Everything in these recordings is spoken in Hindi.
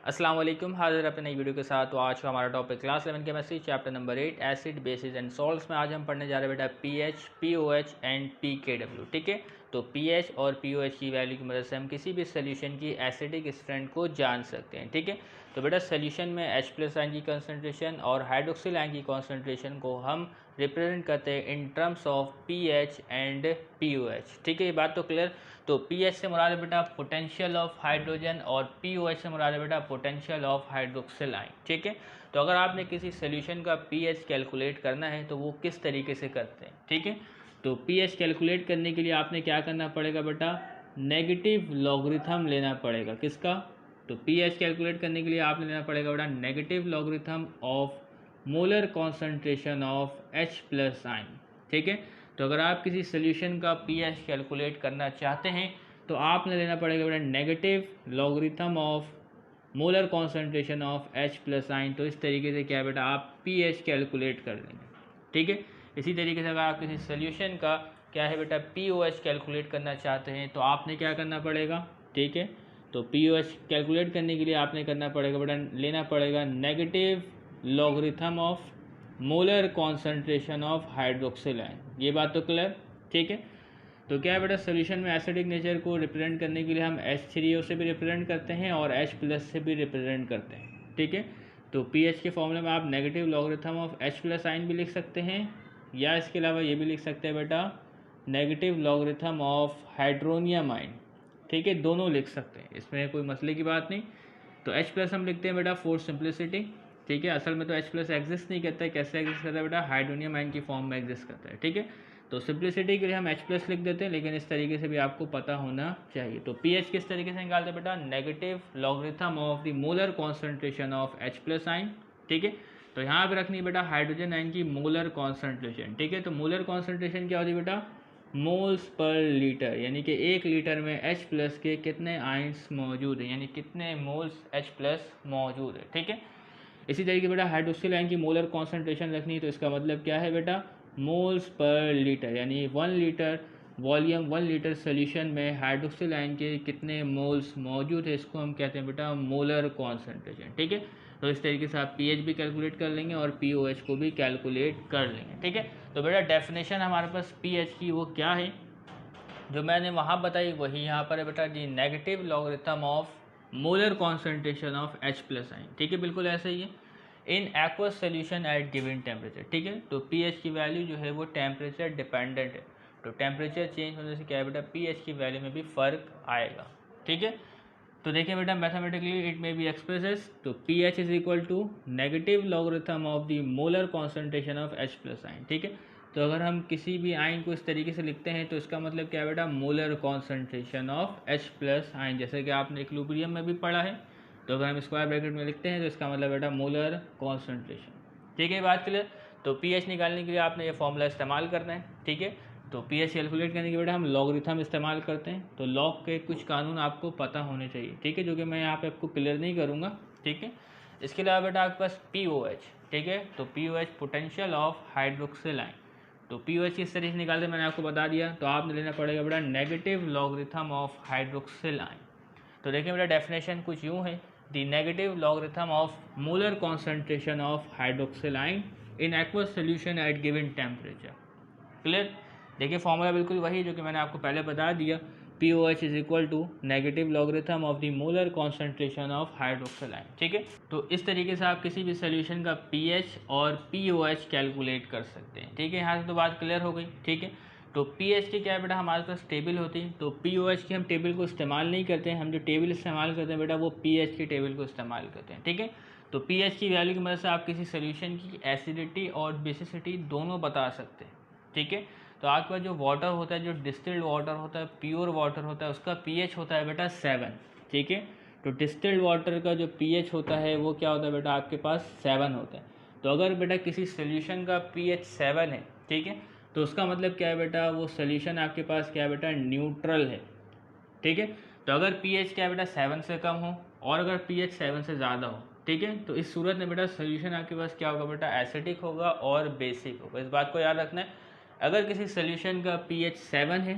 अस्सलाम वालेकुम, हाजिर अपने नई वीडियो के साथ। तो आज का हमारा topic class 11 chemistry chapter number 8 acid basis and salts में आज हम पढ़ने जा रहे हैं बेटा पीएच, पीओएच एंड पीकेडब्ल्यू। ठीक है, तो पीएच और पीओएच की वैल्यू की मदद से हम किसी भी सोल्यूशन की एसिडिक स्ट्रेंथ को जान सकते हैं। ठीक है, तो बेटा सोल्यूशन में H प्लस आयन की कॉन्सेंट्रेशन और हाइड्रोक्सिल आयन की कॉन्सेंट्रेशन को हम रिप्रेजेंट करते हैं in terms of pH and pOH. ठीक है, ये बात तो क्लियर। तो पीएच से मुराद है बेटा पोटेंशियल ऑफ हाइड्रोजन और पीओएच से मुराद है बेटा पोटेंशियल ऑफ हाइड्रोक्सिल आयन। ठीक है, तो अगर आपने किसी सोल्यूशन का पीएच कैलकुलेट करना है तो वो किस तरीके से करते हैं। ठीक है, तो पीएच कैलकुलेट करने के लिए आपने क्या करना पड़ेगा बेटा, नेगेटिव लॉगरिथम लेना पड़ेगा। किसका? तो पीएच कैलकुलेट करने के लिए आपने लेना पड़ेगा बेटा negative logarithm of molar concentration of H plus ion. ठीक है, तो अगर आप किसी सोल्यूशन का पीएच कैलकुलेट करना चाहते हैं तो आपने लेना पड़ेगा बेटा negative logarithm of molar concentration of H plus ion. तो इस तरीके से क्या बेटा आप पीएच कैलकुलेट कर लेंगे। ठीक है, इसी तरीके से अगर आप किसी सोल्यूशन का क्या है बेटा पीओएच कैलकुलेट करना चाहते हैं तो आपने क्या करना पड़ेगा। ठीक है, तो पीओएच कैलकुलेट करने के लिए आपने करना पड़ेगा बेटा लेना पड़ेगा negative logarithm of molar concentration of hydroxyl ion. ये बात तो क्लियर। ठीक है, तो क्या है बेटा सोल्यूशन में एसिडिक नेचर को रिप्रेजेंट करने के लिए हम H3O से भी रिप्रेजेंट करते हैं और H प्लस से भी रिप्रेजेंट करते हैं। ठीक है, तो पीएच के फॉर्मूले में आप negative logarithm of H plus ion भी लिख सकते हैं या इसके अलावा ये भी लिख सकते हैं बेटा negative logarithm of hydronium ion. ठीक है, दोनों लिख सकते हैं, इसमें कोई मसले की बात नहीं। तो H प्लस हम लिखते हैं बेटा फॉर सिंप्लिसिटी। ठीक है, असल में तो H प्लस एग्जिस्ट नहीं करता है। कैसे एग्जिस्ट करता है बेटा, हाइड्रोनियम आयन की फॉर्म में एग्जिस्ट करता है। ठीक है, तो सिंप्लिसिटी के लिए हम H प्लस लिख देते हैं, लेकिन इस तरीके से भी आपको पता होना चाहिए। तो पीएच किस तरीके से निकालते हैं बेटा, negative logarithm of the molar concentration of H plus ion. ठीक है, तो यहाँ पे रखनी है बेटा हाइड्रोजन आयन की मोलर कॉन्सेंट्रेशन। ठीक है, तो मोलर कॉन्सेंट्रेशन क्या होती है बेटा, मोल्स पर लीटर, यानी कि 1 लीटर में H प्लस के कितने आयंस मौजूद हैं, यानी कितने मोल्स H प्लस मौजूद है। ठीक है, इसी तरीके बेटा हाइड्रोक्सिल आयन की मोलर कॉन्सेंट्रेशन रखनी है, तो इसका मतलब क्या है बेटा मोल्स पर लीटर, यानी 1 लीटर वॉल्यूम 1 लीटर सोल्यूशन में हाइड्रोक्सिल आयन के कितने मोल्स मौजूद है, इसको हम कहते हैं बेटा मोलर कॉन्सेंट्रेशन। ठीक है, तो इस तरीके से आप पीएच भी कैलकुलेट कर लेंगे और पीओएच को भी कैलकुलेट कर लेंगे। ठीक है, तो बेटा डेफिनेशन हमारे पास पीएच की वो क्या है जो मैंने वहाँ बताई वही यहाँ पर है बेटा जी, negative logarithm of molar concentration of H plus ion. ठीक है, बिल्कुल ऐसे ही है in aqueous solution at given temperature. ठीक है, तो पीएच की वैल्यू जो है वो टेम्परेचर डिपेंडेंट है, तो टेम्परेचर चेंज होने से क्या है बेटा पीएच की वैल्यू में भी फर्क आएगा। ठीक है, तो देखिए बेटा mathematically it may be express as, तो pH is equal to negative logarithm of the molar concentration of H plus ion. ठीक है, तो अगर हम किसी भी आयन को इस तरीके से लिखते हैं तो इसका मतलब क्या है बेटा molar concentration of H plus ion, जैसे कि आपने इक्विलिब्रियम में भी पढ़ा है। तो अगर हम स्क्वायर ब्रैकेट में लिखते हैं तो इसका मतलब बेटा मोलर कॉन्सेंट्रेशन। ठीक है, बात क्लियर। तो पीएच निकालने के लिए आपने ये फॉर्मूला इस्तेमाल करना है। ठीक है, तो पीएच कैलकुलेट करने के बेटा हम लॉगरिथम इस्तेमाल करते हैं, तो लॉग के कुछ कानून आपको पता होने चाहिए। ठीक है, जो कि मैं यहाँ पे आपको क्लियर नहीं करूँगा। ठीक है, इसके अलावा बेटा आपके पास पीओएच। ठीक है, तो pOH potential of hydroxyl ion, तो पीओएच किस तरीके से निकालते मैंने आपको बता दिया। तो आपने लेना पड़ेगा बेटा negative logarithm of hydroxyl ion. तो देखिए बेटा डेफिनेशन कुछ यूँ है, the negative logarithm of molar concentration of hydroxyl ion in aqueous solution at given temperature. Clear. देखिए फॉर्मूला बिल्कुल वही जो कि मैंने आपको पहले बता दिया, POH is equal to negative logarithm of the molar concentration of hydroxyl ion. ठीक है, तो इस तरीके से आप किसी भी सोल्यूशन का pH और POH कैलकुलेट कर सकते हैं। ठीक है, यहाँ से तो बात क्लियर हो गई। ठीक है, तो pH की क्या है बेटा हमारे पास टेबल होती है, तो POH की हम टेबल को इस्तेमाल नहीं करते हैं, हम जो टेबल इस्तेमाल करते हैं बेटा वो pH की टेबल को इस्तेमाल करते हैं। ठीक है, तो pH की वैल्यू की मदद से आप किसी सोल्यूशन की एसिडिटी और बेसिसिटी दोनों बता सकते हैं। ठीक है, तो आपके पास जो वाटर होता है, जो डिस्टिल्ड वाटर होता है, प्योर वाटर होता है, उसका पीएच होता है बेटा 7। ठीक है, तो डिस्टिल्ड वाटर का जो पीएच होता है वो क्या होता है बेटा आपके पास 7 होता है। तो अगर बेटा किसी सोल्यूशन का पीएच 7 है, ठीक है, तो उसका मतलब क्या है बेटा वो सोल्यूशन आपके पास क्या है बेटा न्यूट्रल है। ठीक है, तो अगर पीएच क्या है बेटा 7 से कम हो और अगर पीएच 7 से ज़्यादा हो, ठीक है, तो इस सूरत में बेटा सोल्यूशन आपके पास क्या होगा बेटा एसिडिक होगा और बेसिक होगा। इस बात को याद रखना है। अगर किसी सोल्यूशन का pH 7 है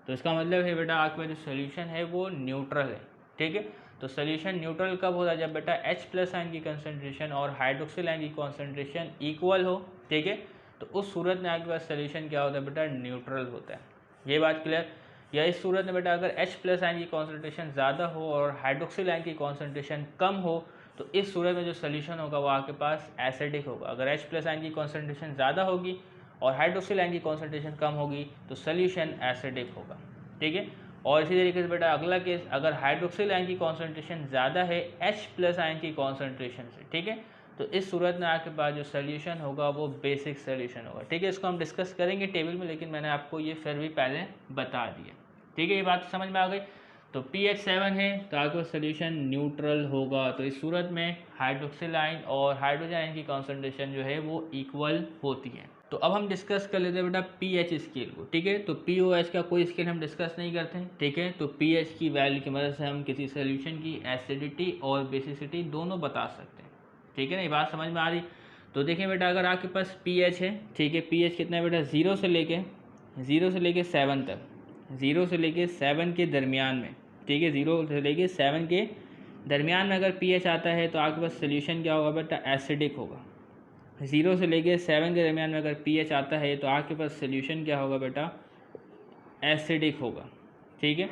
तो इसका मतलब है बेटा आपका जो सोल्यूशन है वो न्यूट्रल है। ठीक है, तो सोल्यूशन न्यूट्रल कब होता है, जब बेटा H+ आयन की कंसंट्रेशन और हाइड्रोक्सिल आयन की कंसंट्रेशन इक्वल हो, ठीक है। तो उस सूरत में आपके पास सोल्यूशन क्या होता है बेटा, न्यूट्रल होता है। ये बात क्लियर। या इस सूरत में बेटा अगर H+ आयन की कॉन्सेंट्रेशन ज़्यादा हो और हाइड्रोक्सिल आयन की कॉन्सेंट्रेशन कम हो, तो इस सूरत में जो सोल्यूशन होगा वो आपके पास एसिडिक होगा। अगर H+ आयन की कॉन्सेंट्रेशन ज़्यादा होगी और हाइड्रोक्सिल आयन की कॉन्सेंट्रेशन कम होगी तो सोल्यूशन एसिडिक होगा, ठीक है। और इसी तरीके से बेटा अगला केस, अगर हाइड्रोक्सिल आयन की कॉन्सेंट्रेशन ज़्यादा है H+ आयन की कॉन्सेंट्रेशन से, ठीक है, तो इस सूरत में आपके पास जो सोल्यूशन होगा वो बेसिक सोल्यूशन होगा, ठीक है। इसको हम डिस्कस करेंगे टेबल में, लेकिन मैंने आपको ये फिर भी पहले बता दिया, ठीक है। ये बात समझ में आ गई। तो pH 7 है तो आपके पास सोल्यूशन न्यूट्रल होगा। तो इस सूरत में हाइड्रोक्सिल आयन और हाइड्रोजन आयन की कॉन्सेंट्रेशन जो है वो इक्वल होती है। तो अब हम डिस्कस कर लेते हैं बेटा pH स्केल को, ठीक है। तो pOH का कोई स्केल हम डिस्कस नहीं करते हैं, ठीक है। तो pH की वैल्यू की मदद से हम किसी सोल्यूशन की एसिडिटी और बेसिसिटी दोनों बता सकते हैं, ठीक है ना। ये बात समझ में आ रही। तो देखिए बेटा अगर आपके पास pH है, ठीक है, pH कितना है बेटा, 0 से लेके 7 तक, 0 से लेके 7 के दरमियान में, ठीक है, 0 से लेके 7 के दरमियान में अगर pH आता है तो आपके पास सोल्यूशन क्या होगा बेटा, एसिडिक होगा। 0 से लेके 7 के दरमियान में अगर pH आता है तो आपके पास सोल्यूशन क्या होगा बेटा, एसिडिक होगा, ठीक है।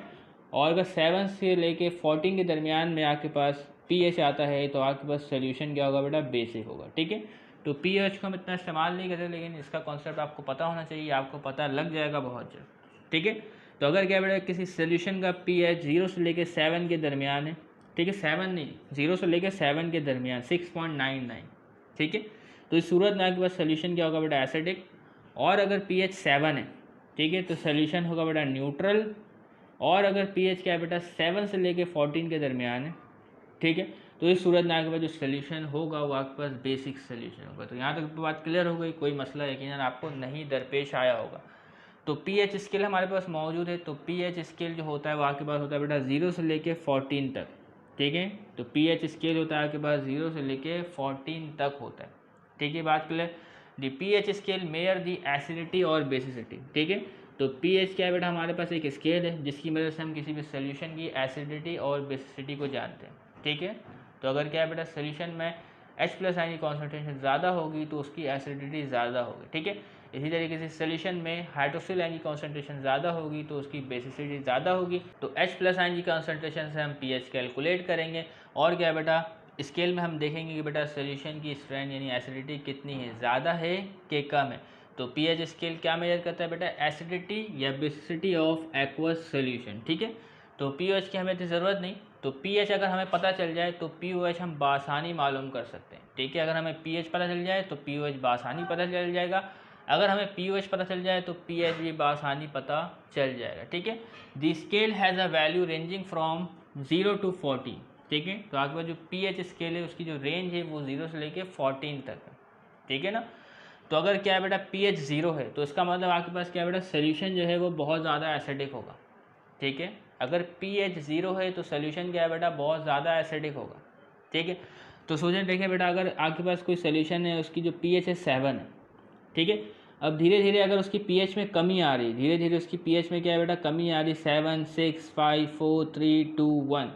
और अगर 7 से लेके 14 के दरमियान में आपके पास pH आता है तो आपके पास सोल्यूशन क्या होगा बेटा, बेसिक होगा, ठीक है। तो pH को हम इतना इस्तेमाल नहीं करते, लेकिन इसका कॉन्सेप्ट आपको पता होना चाहिए, आपको पता लग जाएगा बहुत जल्द, ठीक है। तो अगर क्या बेटा किसी सोल्यूशन का pH 0 से लेके 7 के दरमियान है, ठीक है, 7 नहीं, 0 से लेके 7 के दरमियान 6.99, ठीक है, तो इस सूरत में आपके पास सोल्यूशन क्या होगा बेटा, एसिडिक। और अगर pH 7 है, ठीक है, तो सोल्यूशन होगा बेटा न्यूट्रल। और अगर pH क्या है बेटा 7 से लेके 14 के दरमियान है, ठीक है, तो इस सूरत में आपके पास जो सोल्यूशन होगा वो आपके पास बेसिक सोल्यूशन होगा। तो यहाँ तक बात क्लियर हो गई, कोई मसला यकीनन आपको नहीं दरपेश आया होगा। तो pH स्केल हमारे पास मौजूद है। तो pH स्केल जो होता है वो आपके पास होता है बेटा 0 से लेके 14 तक, ठीक है। तो pH स्केल होता है आपके पास 0 से लेके 14 तक होता है, ठीक है, बात क्लियर। दी pH स्केल मेयर दी एसिडिटी और बेसिसिटी, ठीक है। तो pH क्या है बेटा, हमारे पास एक स्केल है जिसकी मदद से हम किसी भी सोल्यूशन की एसिडिटी और बेसिसिटी को जानते हैं, ठीक है। तो अगर क्या है बेटा सोल्यूशन में H+ आयन की कॉन्सेंट्रेशन ज़्यादा होगी तो उसकी एसिडिटी ज़्यादा होगी, ठीक है। इसी तरीके से सोल्यूशन में हाइड्रोक्सिल आयन की कॉन्सेंट्रेशन ज़्यादा होगी तो उसकी बेसिसिटी ज़्यादा होगी। तो H+ आयन की कॉन्सेंट्रेशन से हम pH कैलकुलेट करेंगे। और क्या है बेटा, स्केल में हम देखेंगे कि बेटा सोल्यूशन की स्ट्रेंथ यानी एसिडिटी कितनी है, ज़्यादा है कि कम है। तो pH स्केल क्या मेजर करता है बेटा, एसिडिटी या बेसिसिटी ऑफ एक्वस सोल्यूशन, ठीक है। तो pOH की हमें इतनी ज़रूरत नहीं। तो pH अगर हमें पता चल जाए तो pOH हम बासानी मालूम कर सकते हैं, ठीक है। अगर हमें pH पता चल जाए तो pOH बासानी पता चल जाएगा। अगर हमें pOH पता चल जाए तो pH भी बासानी पता चल जाएगा, ठीक है। The scale has a value ranging from 0 to 40, ठीक है। तो आपके पास जो pH स्केल है उसकी जो रेंज है वो 0 से लेके 14 तक है, ठीक है ना। तो अगर क्या है बेटा pH 0 है तो इसका मतलब आपके पास क्या है बेटा, सोल्यूशन जो है वो बहुत ज़्यादा एसिडिक होगा, ठीक है। अगर pH 0 है तो सोल्यूशन क्या है बेटा, बहुत ज़्यादा एसिडिक होगा, ठीक है। तो सोचें, देखें बेटा अगर आपके पास कोई सोल्यूशन है उसकी जो pH है 7 है, ठीक है। अब धीरे धीरे अगर उसकी pH में कमी आ रही है, धीरे धीरे उसकी pH में क्या है बेटा कमी आ रही, 7 6 5 4 3 2 1।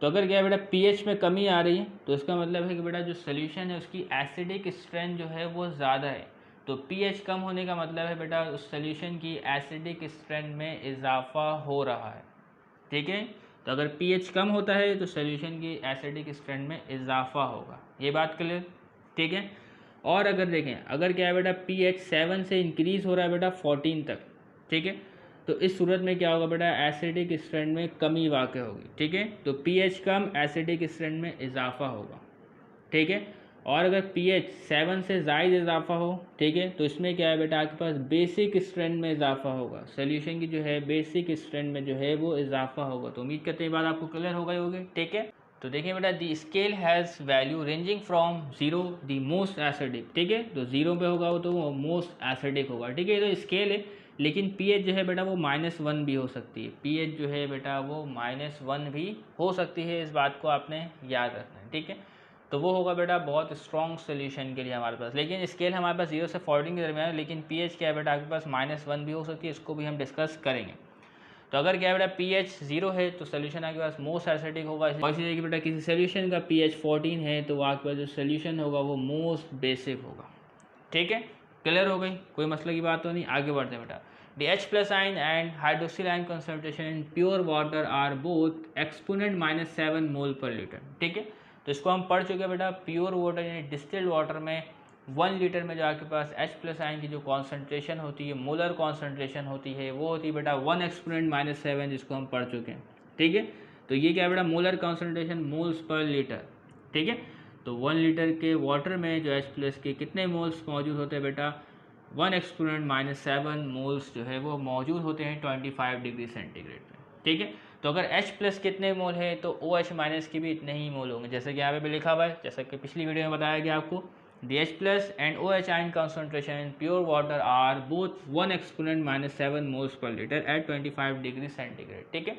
तो अगर क्या है बेटा pH में कमी आ रही है तो इसका मतलब है कि बेटा जो सोल्यूशन है उसकी एसिडिक स्ट्रेंथ जो है वो ज़्यादा है। तो pH कम होने का मतलब है बेटा उस सोल्यूशन की एसिडिक स्ट्रेंथ में इजाफा हो रहा है, ठीक है। तो अगर pH कम होता है तो सोल्यूशन की एसिडिक स्ट्रेंथ में इजाफा होगा, ये बात क्लियर, ठीक है। और अगर देखें, अगर क्या है बेटा pH 7 से इंक्रीज़ हो रहा है बेटा 14 तक, ठीक है, तो इस सूरत में क्या होगा बेटा, एसिडिक स्ट्रेंथ में कमी वाक़ होगी, ठीक है। तो pH कम, एसिडिक स्ट्रेंथ में इजाफा होगा, ठीक है। और अगर pH 7 से ज़ायद इजाफा हो, ठीक है, तो इसमें क्या है बेटा आपके पास बेसिक स्ट्रेंथ में इजाफा होगा, सोल्यूशन की जो है बेसिक स्ट्रेंथ में जो है वो इजाफा होगा। तो उम्मीद करते हैं बात आपको क्लियर हो गई होगी, ठीक है। तो देखिए बेटा the scale has value ranging from 0 the most acidic, ठीक है। तो 0 पे होगा वो तो वो मोस्ट एसिडिक होगा, ठीक है। तो स्केल है, लेकिन pH जो है बेटा वो -1 भी हो सकती है, pH जो है बेटा वो -1 भी हो सकती है, इस बात को आपने याद रखना है, ठीक है। तो वो होगा बेटा बहुत स्ट्रॉन्ग सोल्यूशन के लिए हमारे पास। लेकिन स्केल हमारे पास 0 से 14 के दरमियान है, लेकिन pH क्या है बेटा आपके पास -1 भी हो सकती है, इसको भी हम डिस्कस करेंगे। तो अगर क्या है बेटा pH 0 है तो सोल्यूशन आपके पास मोस्ट एसिडिक होगा। और इसी तरीके बेटा किसी सोल्यूशन का pH 14 है तो आपके पास जो सोल्यूशन होगा वो मोस्ट बेसिक होगा। ठीक है, क्लियर हो गई, कोई मसले की बात तो नहीं। आगे बढ़ते हैं बेटा। The H+ ion and hydroxyl ion concentration in pure water are both exponent -7 मोल पर लीटर। ठीक है, तो इसको हम पढ़ चुके हैं बेटा। प्योर वाटर यानी डिस्टिल्ड वाटर में 1 लीटर में जो आपके पास H+ आयन की जो कॉन्सेंट्रेशन होती है, मोलर कॉन्सेंट्रेशन होती है, वो होती है बेटा 1 एक्सपोनेंट -7, जिसको हम पढ़ चुके हैं। ठीक है, तो ये क्या है बेटा, molar concentration moles per litre. ठीक है, तो 1 लीटर के वाटर में जो H+ के कितने मोल्स मौजूद होते हैं बेटा, 1 एक्सपोनेंट -7 मोल्स जो है वो मौजूद होते हैं 25 डिग्री सेंटीग्रेड पे। ठीक है, तो अगर H+ कितने मोल है तो OH- के भी इतने ही मोल होंगे, जैसे कि यहाँ पे लिखा हुआ है, जैसा कि पिछली वीडियो में बताया गया आपको। The H+ and OH ion concentration in pure water are both 1 exponent -7 moles per liter at 25 degree centigrade. ठीक है,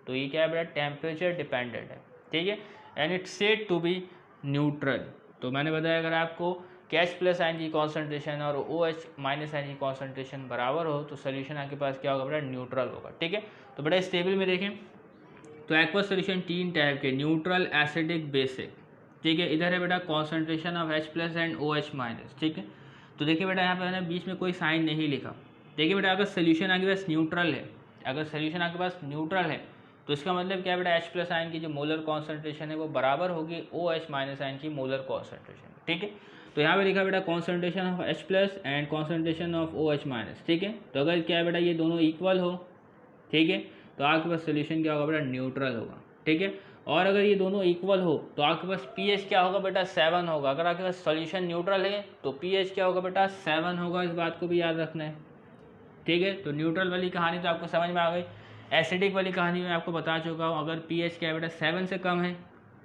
तो ये क्या है बेटा, टेम्परेचर डिपेंडेंट है। ठीक है, and it's said to be neutral. तो मैंने बताया अगर आपको H+ आयन की कॉन्सेंट्रेशन और OH- आयन की कॉन्सेंट्रेशन बराबर हो तो सोल्यूशन आपके पास क्या होगा बेटा, न्यूट्रल होगा। ठीक है, तो बेटा इस टेबल में देखें तो एक्वस सोल्यूशन 3 टाइप के, न्यूट्रल, एसिडिक, बेसिक। ठीक है, इधर है बेटा concentration of H+ and OH-। ठीक है, तो देखिए बेटा यहाँ पे मैंने बीच में कोई साइन नहीं लिखा। देखिए बेटा अगर सोल्यूशन आपके पास न्यूट्रल है, अगर सोल्यूशन आपके पास न्यूट्रल है तो इसका मतलब क्या है बेटा, H+ आयन की जो मोलर कॉन्सेंट्रेशन है वो बराबर होगी OH- आयन की मोलर कॉन्सेंट्रेशन। ठीक है, तो यहाँ पे लिखा बेटा concentration of H+ and concentration of OH-। ठीक है, तो अगर क्या है बेटा ये दोनों इक्वल हो, ठीक है, तो आपके पास सोल्यूशन क्या होगा बेटा, न्यूट्रल होगा। ठीक है, और अगर ये दोनों इक्वल हो तो आपके पास pH क्या होगा बेटा, 7 होगा। अगर आपके पास सोल्यूशन न्यूट्रल है तो pH क्या होगा बेटा, 7 होगा। इस बात को भी याद रखना है। ठीक है, तो न्यूट्रल वाली कहानी तो आपको समझ में आ गई। एसिडिक वाली कहानी में आपको बता चुका हूँ, अगर pH क्या है बेटा, 7 से कम है,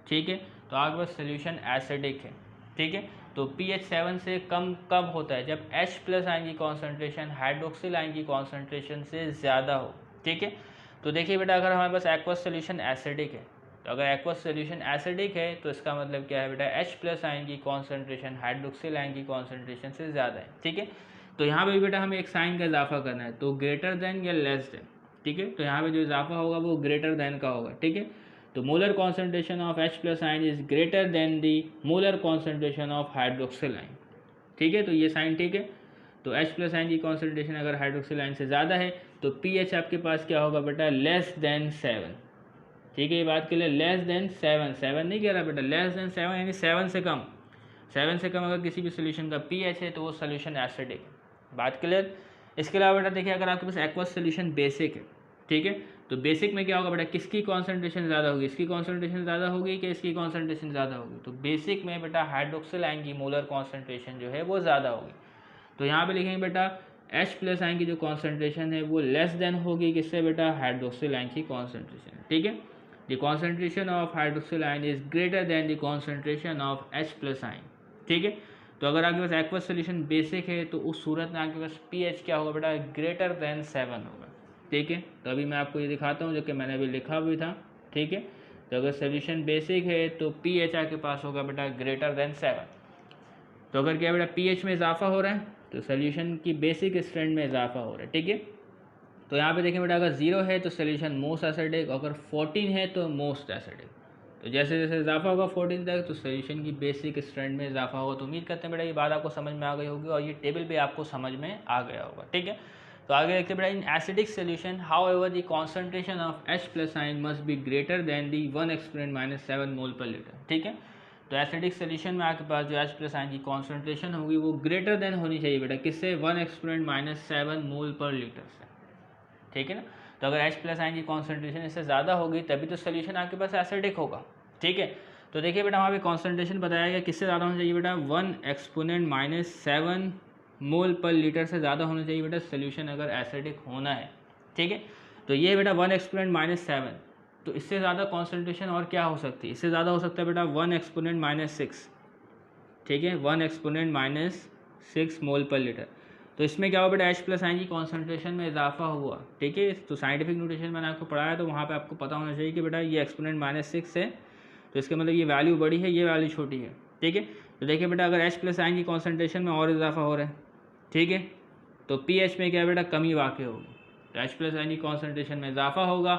ठीक है, तो आपके पास सोल्यूशन एसिडिक है। ठीक है, तो pH 7 से कम कब होता है, जब H+ आयन की कॉन्सेंट्रेशन हाइड्रोक्सिल आयन की कॉन्सेंट्रेशन से ज़्यादा हो। ठीक है, तो देखिए बेटा अगर हमारे पास एक्वस सोल्यूशन एसिडिक है, तो अगर एक्वस सोल्यूशन एसिडिक है तो इसका मतलब क्या है बेटा, H+ आयन की कॉन्सेंट्रेशन हाइड्रोक्सिल आयन की कॉन्सेंट्रेशन से ज़्यादा है। ठीक है, तो यहाँ पे बेटा हमें एक साइन का इजाफा करना है, तो ग्रेटर देन या लेस देन। ठीक है, तो यहाँ पे जो इजाफा होगा वो ग्रेटर देन का होगा। ठीक है, तो molar concentration of H+ ion is greater than the molar concentration of hydroxyl ion. ठीक है, तो ये साइन ठीक है। तो H+ आयन की कॉन्सेंट्रेशन अगर हाइड्रोक्सिल आयन से ज़्यादा है तो pH आपके पास क्या होगा बेटा, लेस देन 7। ठीक है, ये बात के लिए लेस देन 7, 7 नहीं कह रहा बेटा, लेस देन 7 यानी 7 से कम। 7 से कम अगर किसी भी सोल्यूशन का pH है तो वो सोल्यूशन एसिडिक है। बात क्लियर। इसके अलावा बेटा देखिए अगर आपके पास एक्वस सोल्यूशन बेसिक है, ठीक है, तो बेसिक में क्या होगा बेटा, किसकी कॉन्सेंट्रेशन ज़्यादा होगी, इसकी कॉन्सेंट्रेशन ज़्यादा होगी कि इसकी कॉन्सेंट्रेशन ज़्यादा होगी, तो बेसिक में बेटा हाइड्रोक्सिल आयन की मोलर कॉन्सेंट्रेशन जो है वो ज़्यादा होगी। तो यहाँ पे लिखेंगे बेटा H+ आयन की जो कॉन्सेंट्रेशन है वो लेस देन होगी किससे बेटा, हाइड्रोक्सिल आयन की कॉन्सेंट्रेशन। ठीक है, the concentration of hydroxyl ion is greater than the concentration of H+ ion. ठीक है, तो अगर आपके पास एक्वस सोल्यूशन बेसिक है तो उस सूरत में आपके पास pH क्या होगा बेटा, ग्रेटर देन 7 होगा। ठीक है, तो अभी मैं आपको ये दिखाता हूँ जो कि मैंने अभी लिखा भी था। ठीक है, तो अगर सोल्यूशन बेसिक है तो pH आपके पास होगा बेटा ग्रेटर देन 7। तो अगर क्या बेटा pH में इजाफा हो रहा है तो सोल्यूशन की बेसिक स्ट्रेंथ में इजाफा हो रहा है। ठीक है, तो यहाँ पे देखें बेटा अगर 0 है तो सोल्यूशन मोस्ट एसिडिक, अगर 14 है तो मोस्ट एसिडिक। तो जैसे जैसे इजाफा होगा 14 तक तो सोल्यूशन की बेसिक स्ट्रेंथ में इजाफा होगा। तो उम्मीद करते हैं बेटा ये बात आपको समझ में आ गई होगी और ये टेबल भी आपको समझ में आ गया होगा। ठीक है, तो आगे देखते बेटा in acidic solution how ever the concentration of H+ ion must be greater than the 1 exponent -7 मोल पर लीटर। ठीक है, तो एसिडिक सोल्यूशन में आपके पास जो H+ आयन की कॉन्सेंट्रेशन होगी वो ग्रेटर देन होनी चाहिए बेटा, किससे, 1 एक्सपोनेंट -7 मोल पर लीटर से। ठीक है ना, तो अगर H+ आयन की कॉन्सेंट्रेशन इससे ज़्यादा होगी तभी तो सोल्यूशन आपके पास एसिडिक होगा। ठीक है, तो देखिए बेटा वहाँ पे कॉन्सेंट्रेशन बताया गया किससे ज़्यादा होना चाहिए बेटा, 1 एक्सपोनेंट -7 मोल पर लीटर से ज़्यादा होना चाहिए बेटा सोल्यूशन अगर एसिडिक होना है। ठीक है, तो ये बेटा 1 एक्सपोनेंट -7, तो इससे ज़्यादा कॉन्सेंट्रेशन और क्या हो सकती है, इससे ज़्यादा हो सकता है बेटा 1 एक्सपोनेंट -6। ठीक है, 1 एक्सपोनेंट -6 मोल पर लीटर। तो इसमें क्या हुआ बेटा, H+ आयन की कॉन्सेंट्रेशन में इजाफा हुआ। ठीक है, तो साइंटिफिक नोटेशन मैंने आपको पढ़ाया तो वहाँ पे आपको पता होना चाहिए कि बेटा ये एक्सपोनेंट -6 है तो इसका मतलब ये वैल्यू बड़ी है, ये वैल्यू छोटी है। ठीक है, तो देखिए बेटा अगर H+ आयन की कॉन्सेंट्रेशन में और इजाफा हो रहा है, ठीक है, तो pH में क्या बेटा कमी वाक़ई होगी। तो H प्लस आयन की कॉन्सेंट्रेशन में इजाफा होगा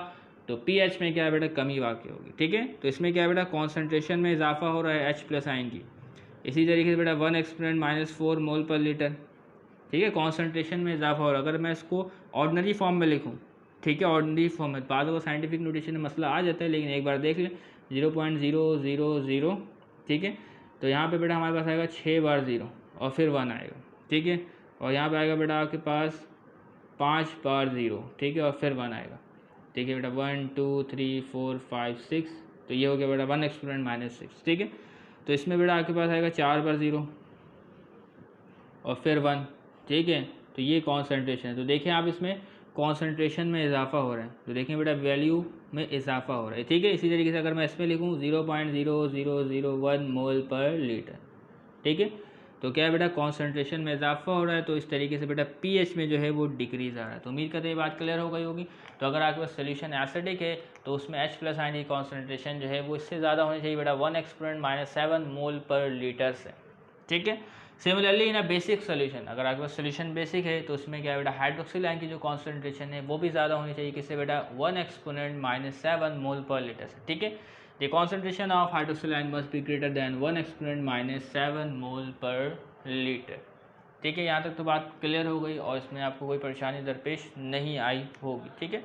तो pH में क्या है बेटा कमी वाक़ होगी। ठीक है, तो इसमें क्या है बेटा कॉन्सेंट्रेशन में इजाफा हो रहा है H प्लस आयन की। इसी तरीके से बेटा 1 एक्सपोनेंट -4 मोल पर लीटर। ठीक है, कॉन्सेंट्रेशन में इजाफा हो रहा है। अगर मैं इसको ऑर्डिनरी फॉर्म में लिखूँ, ठीक है, ऑर्डिनरी फॉर्म में बाद में साइंटिफिक नोटेशन में मसला आ जाता है, लेकिन एक बार देख लें 0.000। ठीक है, तो यहाँ पे बेटा हमारे पास आएगा 6 बार 0 और फिर 1 आएगा। ठीक है, और यहाँ पे आएगा बेटा आपके पास 5 बार 0। ठीक है, और फिर 1 आएगा। ठीक है बेटा 1 2 3 4 5 6, तो ये हो गया बेटा 1 एक्सपोनेंट -6। ठीक है, तो इसमें बेटा आपके पास आएगा 4 बार 0 और फिर 1। ठीक है, तो ये कॉन्सेंट्रेशन है। तो देखिए आप इसमें कॉन्सेंट्रेशन में इजाफा हो रहा है, तो देखिए बेटा वैल्यू में इजाफा हो रहा है। ठीक है, इसी तरीके से अगर मैं इसमें लिखूँ 0.0001 मोल पर लीटर। ठीक है, तो क्या है बेटा कॉन्सेंट्रेशन में इजाफा हो रहा है, तो इस तरीके से बेटा pH में जो है वो डिक्रीज आ रहा है। तो उम्मीद करते हैं ये बात क्लियर हो गई होगी। तो अगर आपके पास सोल्यूशन एसिडिक है तो उसमें H प्लस आयन की कॉन्सेंट्रेशन जो है वो इससे ज़्यादा होनी चाहिए बेटा 1 एक्सपोनेंट -7 मोल पर लीटर से। ठीक है, similarly in a basic solution, अगर आपके पास सोल्यूशन बेसिक है तो उसमें क्या है बेटा हाइड्रोक्सिल आयन की जो कॉन्सेंट्रेशन है वो भी ज़्यादा होनी चाहिए, किससे बेटा 1 एक्सपोनेंट -7 मोल पर लीटर से। ठीक है, the concentration of hydroxyl ion must be greater than 1 exponent -7 मोल पर लीटर। ठीक है, यहाँ तक तो बात क्लियर हो गई और इसमें आपको कोई परेशानी दरपेश नहीं आई होगी। ठीक है,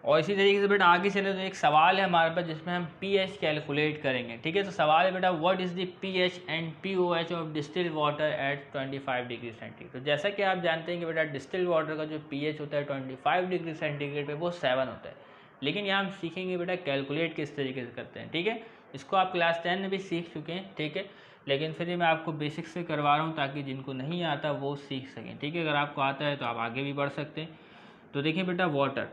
और इसी तरीके से बेटा आगे चले तो एक सवाल है हमारे पास जिसमें हम pH कैलकुलेट करेंगे। ठीक है, तो सवाल है बेटा what is the pH and POH of distilled water at 25 degree centigrade. तो जैसा कि आप जानते हैं कि बेटा डिस्टिल्ड वाटर का जो pH होता है 25 डिग्री सेंटीग्रेड पे वो 7 होता है, लेकिन यहाँ हम सीखेंगे बेटा कैलकुलेट किस तरीके से करते हैं। ठीक है, इसको आप क्लास 10 में भी सीख चुके हैं। ठीक है, लेकिन फिर मैं आपको बेसिक से करवा रहा हूँ ताकि जिनको नहीं आता वो सीख सकें। ठीक है, अगर आपको आता है तो आप आगे भी बढ़ सकते हैं। तो देखिए बेटा वाटर,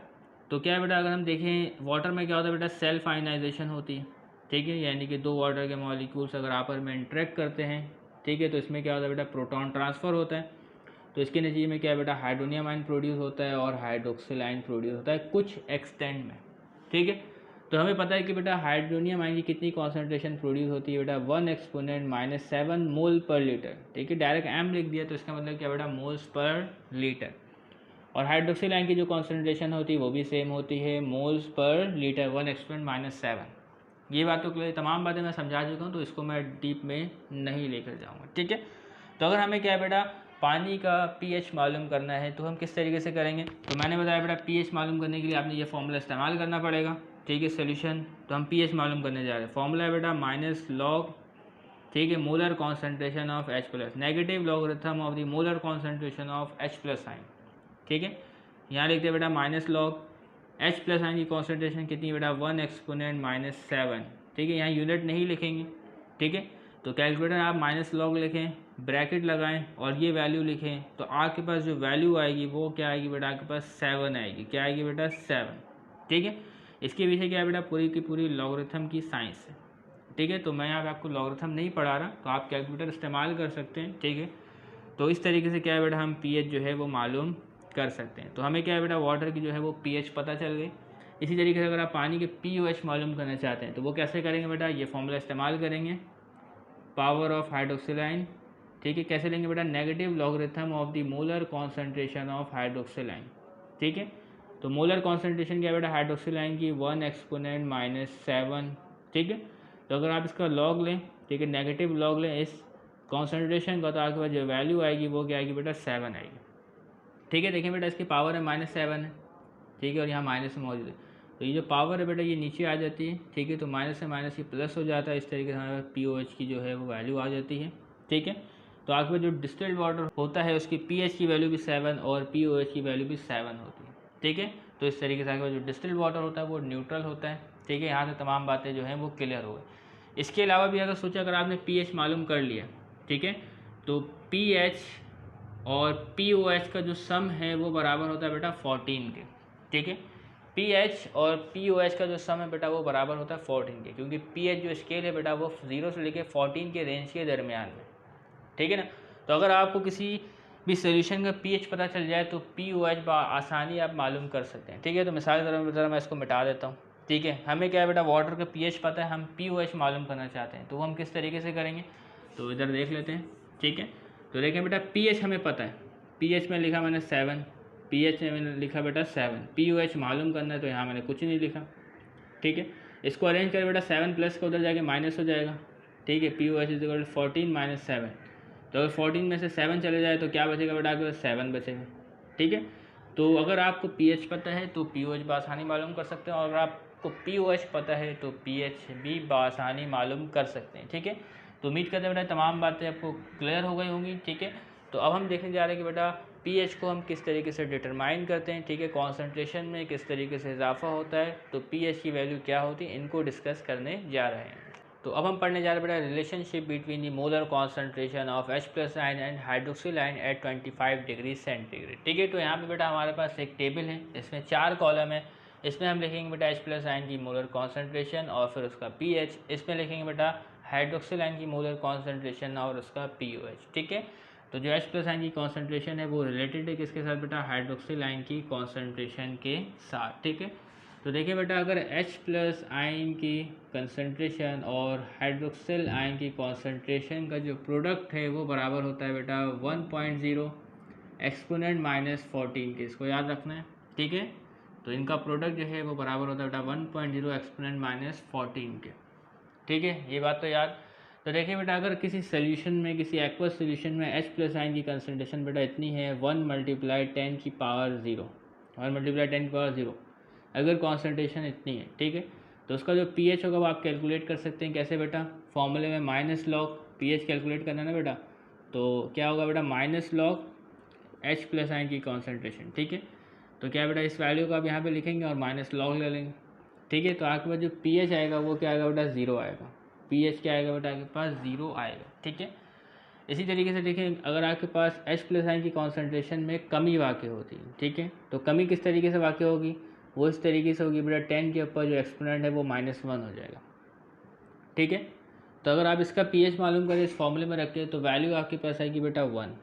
तो क्या है बेटा अगर हम देखें वाटर में क्या होता है बेटा सेल्फ आयनाइजेशन होती है। ठीक है, यानी कि दो वाटर के मॉलिक्यूल्स अगर आपस में इंटरेक्ट करते हैं, ठीक है, तो इसमें क्या होता है बेटा प्रोटॉन ट्रांसफ़र होता है। तो इसके नतीजे में क्या है बेटा हाइड्रोनियम आयन प्रोड्यूस होता है और हाइड्रोक्सिल आयन प्रोड्यूस होता है कुछ एक्सटेंट में। ठीक है, तो हमें पता है कि बेटा हाइड्रोनियम आयन की कितनी कॉन्सेंट्रेशन प्रोड्यूस होती है बेटा 1 एक्सपोनेंट -7 मोल पर लीटर। ठीक है, डायरेक्ट एम लिख दिया तो इसका मतलब क्या बेटा मोल्स पर लीटर। और हाइड्रोक्सिल आयन की जो कॉन्सेंट्रेशन होती है वो भी सेम होती है मोल्स पर लीटर 1 एक्सपोनेंट -7। ये बात तो क्लियर, तमाम बातें मैं समझा चुका हूँ तो इसको मैं डीप में नहीं लेकर जाऊँगा। ठीक है, तो अगर हमें क्या है बेटा पानी का pH मालूम करना है तो हम किस तरीके से करेंगे, तो मैंने बताया बेटा pH मालूम करने के लिए आपने ये फॉर्मूला इस्तेमाल करना पड़ेगा। ठीक है, सोल्यूशन तो हम pH मालूम करने जा रहे हैं। फॉर्मूला है बेटा -log, ठीक है, molar concentration of H plus negative logarithm of the molar concentration of H plus ion. ठीक है, यहाँ लिखते हैं बेटा -log H प्लस आयन की कॉन्सेंट्रेशन कितनी है बेटा 1 एक्सपोनेंट -7। ठीक है, यहाँ यूनिट नहीं लिखेंगे। ठीक है, तो कैलकुलेटर आप -log लिखें, ब्रैकेट लगाएं और ये वैल्यू लिखें, तो आपके पास जो वैल्यू आएगी वो क्या आएगी बेटा आपके पास 7 आएगी। क्या आएगी बेटा 7। ठीक है, इसके पीछे क्या है बेटा पूरी की पूरी लॉगरिथम की साइंस है। ठीक है, तो मैं यहाँ पे आपको लॉगरिथम नहीं पढ़ा रहा, तो आप कैलकुलेटर इस्तेमाल कर सकते हैं। ठीक है, तो इस तरीके से क्या है बेटा हम pH जो है वो मालूम कर सकते हैं। तो हमें क्या है बेटा वाटर की जो है वो pH पता चल गई। इसी तरीके से अगर आप पानी के POH मालूम करना चाहते हैं तो वो कैसे करेंगे बेटा, ये फॉर्मूला इस्तेमाल करेंगे, पावर ऑफ हाइड्रोक्सिल आयन। ठीक है, कैसे लेंगे बेटा negative logarithm of the molar concentration of hydroxyl ion. ठीक है, तो मोलर कॉन्सेंट्रेशन क्या है बेटा हाइड्रोक्सिल आयन की 1 एक्सपोनेंट -7। ठीक है, तो अगर आप इसका लॉग लें, ठीक है, नेगेटिव लॉग लें इस कॉन्सेंट्रेशन का, तो आपके पास जो वैल्यू आएगी वो क्या आएगी बेटा 7 आएगी। ठीक है, देखिए बेटा इसकी पावर है -7 है। ठीक है, और यहाँ माइनस में मौजूद है, तो ये जो पावर है बेटा ये नीचे आ जाती है। ठीक है, तो माइनस से माइनस ये प्लस हो जाता है। इस तरीके से हमारे पास POH की जो है वो वैल्यू आ जाती है। ठीक है, तो आपके पास जो डिस्टिल्ड वाटर होता है उसकी pH की वैल्यू भी 7 और POH की वैल्यू भी 7 होती है। ठीक है, तो इस तरीके से आपके पास जो डिस्टिल्ड वाटर होता है वो न्यूट्रल होता है। ठीक है, यहाँ से तमाम बातें जो हैं वो क्लियर हो गई। इसके अलावा भी अगर सोचा अगर आपने pH मालूम कर लिया, ठीक है, तो pH और POH का जो सम है वो बराबर होता है बेटा 14 के। ठीक है, pH और POH का जो सम है बेटा वो बराबर होता है 14 के, क्योंकि pH जो स्केल है बेटा वो 0 से लेकर 14 के रेंज के दरमियान में। ठीक है ना, तो अगर आपको किसी भी सोल्यूशन का pH पता चल जाए तो POH आसानी आप मालूम कर सकते हैं। ठीक है, तो मिसाल के ज़रा मैं इसको मिटा देता हूँ। ठीक है, हमें क्या है बेटा वाटर का pH पता है, हम POH मालूम करना चाहते हैं, तो वो हम किस तरीके से करेंगे, तो इधर देख लेते हैं। ठीक है, तो देखें बेटा pH हमें पता है, pH में लिखा मैंने 7। pH में मैंने लिखा बेटा 7, POH मालूम करना है तो यहाँ मैंने कुछ नहीं लिखा, ठीक है। इसको अरेंज करें बेटा, 7 प्लस का उधर जाके माइनस हो जाएगा, ठीक है। POH इज इक्वल 14 माइनस 7, तो अगर 14 में से 7 चले जाए तो क्या बचेगा बेटा, आपके पास 7 बचेगा, ठीक है। तो अगर आपको pH पता है तो POH बआसानी मालूम कर सकते हैं, और अगर आपको POH पता है तो pH भी बआसानी मालूम कर सकते हैं, ठीक है। तो उम्मीद करते हैं बेटा तमाम बातें आपको क्लियर हो गई होंगी, ठीक है। तो अब हम देखने जा रहे हैं कि बेटा pH को हम किस तरीके से डिटरमाइन करते हैं, ठीक है। कॉन्सेंट्रेशन में किस तरीके से इजाफा होता है तो pH की वैल्यू क्या होती है, इनको डिस्कस करने जा रहे हैं। तो अब हम पढ़ने जा रहे हैं बेटा relationship between the molar concentration of H+ ion and hydroxyl ion at 25 degree centigrade, ठीक है। तो यहाँ पे बेटा हमारे पास एक टेबल है, इसमें 4 कॉलम है। इसमें हम लिखेंगे बेटा H+ आयन की मोलर कॉन्सेंट्रेशन और फिर उसका pH, इसमें लिखेंगे बेटा हाइड्रोक्सिल आयन की मोलर कॉन्सेंट्रेशन और उसका POH, ठीक है। तो जो H+ आयन की कॉन्सेंट्रेशन है वो रिलेटेड है किसके साथ बेटा, हाइड्रोक्सिल आयन की कॉन्सेंट्रेशन के साथ, ठीक है। तो देखिए बेटा अगर H+ आयन की कंसंट्रेशन और हाइड्रोक्सिल आयन की कॉन्सेंट्रेशन का जो प्रोडक्ट है वो बराबर होता है बेटा 1.0 एक्सपोनेंट माइनस 14 के, इसको याद रखना है, ठीक है। तो इनका प्रोडक्ट जो है वो बराबर होता है बेटा 1.0 एक्सपोनेंट माइनस 14 के, ठीक है। ये बात तो याद। तो देखिए बेटा अगर किसी सोल्यूशन में, किसी एक्वस सोल्यूशन में H+ आयन की कंसंट्रेशन बेटा इतनी है 1 मल्टीप्लाई 10 की पावर 0, 1 मल्टीप्लाई 10 की पावर 0, अगर कॉन्सेंट्रेशन इतनी है, ठीक है। तो उसका जो pH होगा वो आप कैलकुलेट कर सकते हैं, कैसे बेटा, फॉर्मूले में माइनस लॉग pH कैलकुलेट करना है ना बेटा, तो क्या होगा बेटा माइनस लॉग H+ आयन की कॉन्सेंट्रेशन, ठीक है। तो क्या बेटा इस वैल्यू को आप यहाँ पे लिखेंगे और माइनस लॉग ले लेंगे, ठीक है। तो आपके पास जो pH आएगा वो क्या आएगा बेटा 0 आएगा, pH क्या आएगा बेटा आपके पास 0 आएगा, ठीक है। इसी तरीके से देखें अगर आपके पास H+ आयन की कॉन्सेंट्रेशन में कमी वाक़ होती है, ठीक है। तो कमी किस तरीके से वाक़ होगी, वो इस तरीके से होगी बेटा 10 के ऊपर जो एक्सपोनेंट है वो -1 हो जाएगा, ठीक है। तो अगर आप इसका pH मालूम करें इस फॉर्मूले में रखें तो वैल्यू आपके पास आएगी बेटा 1,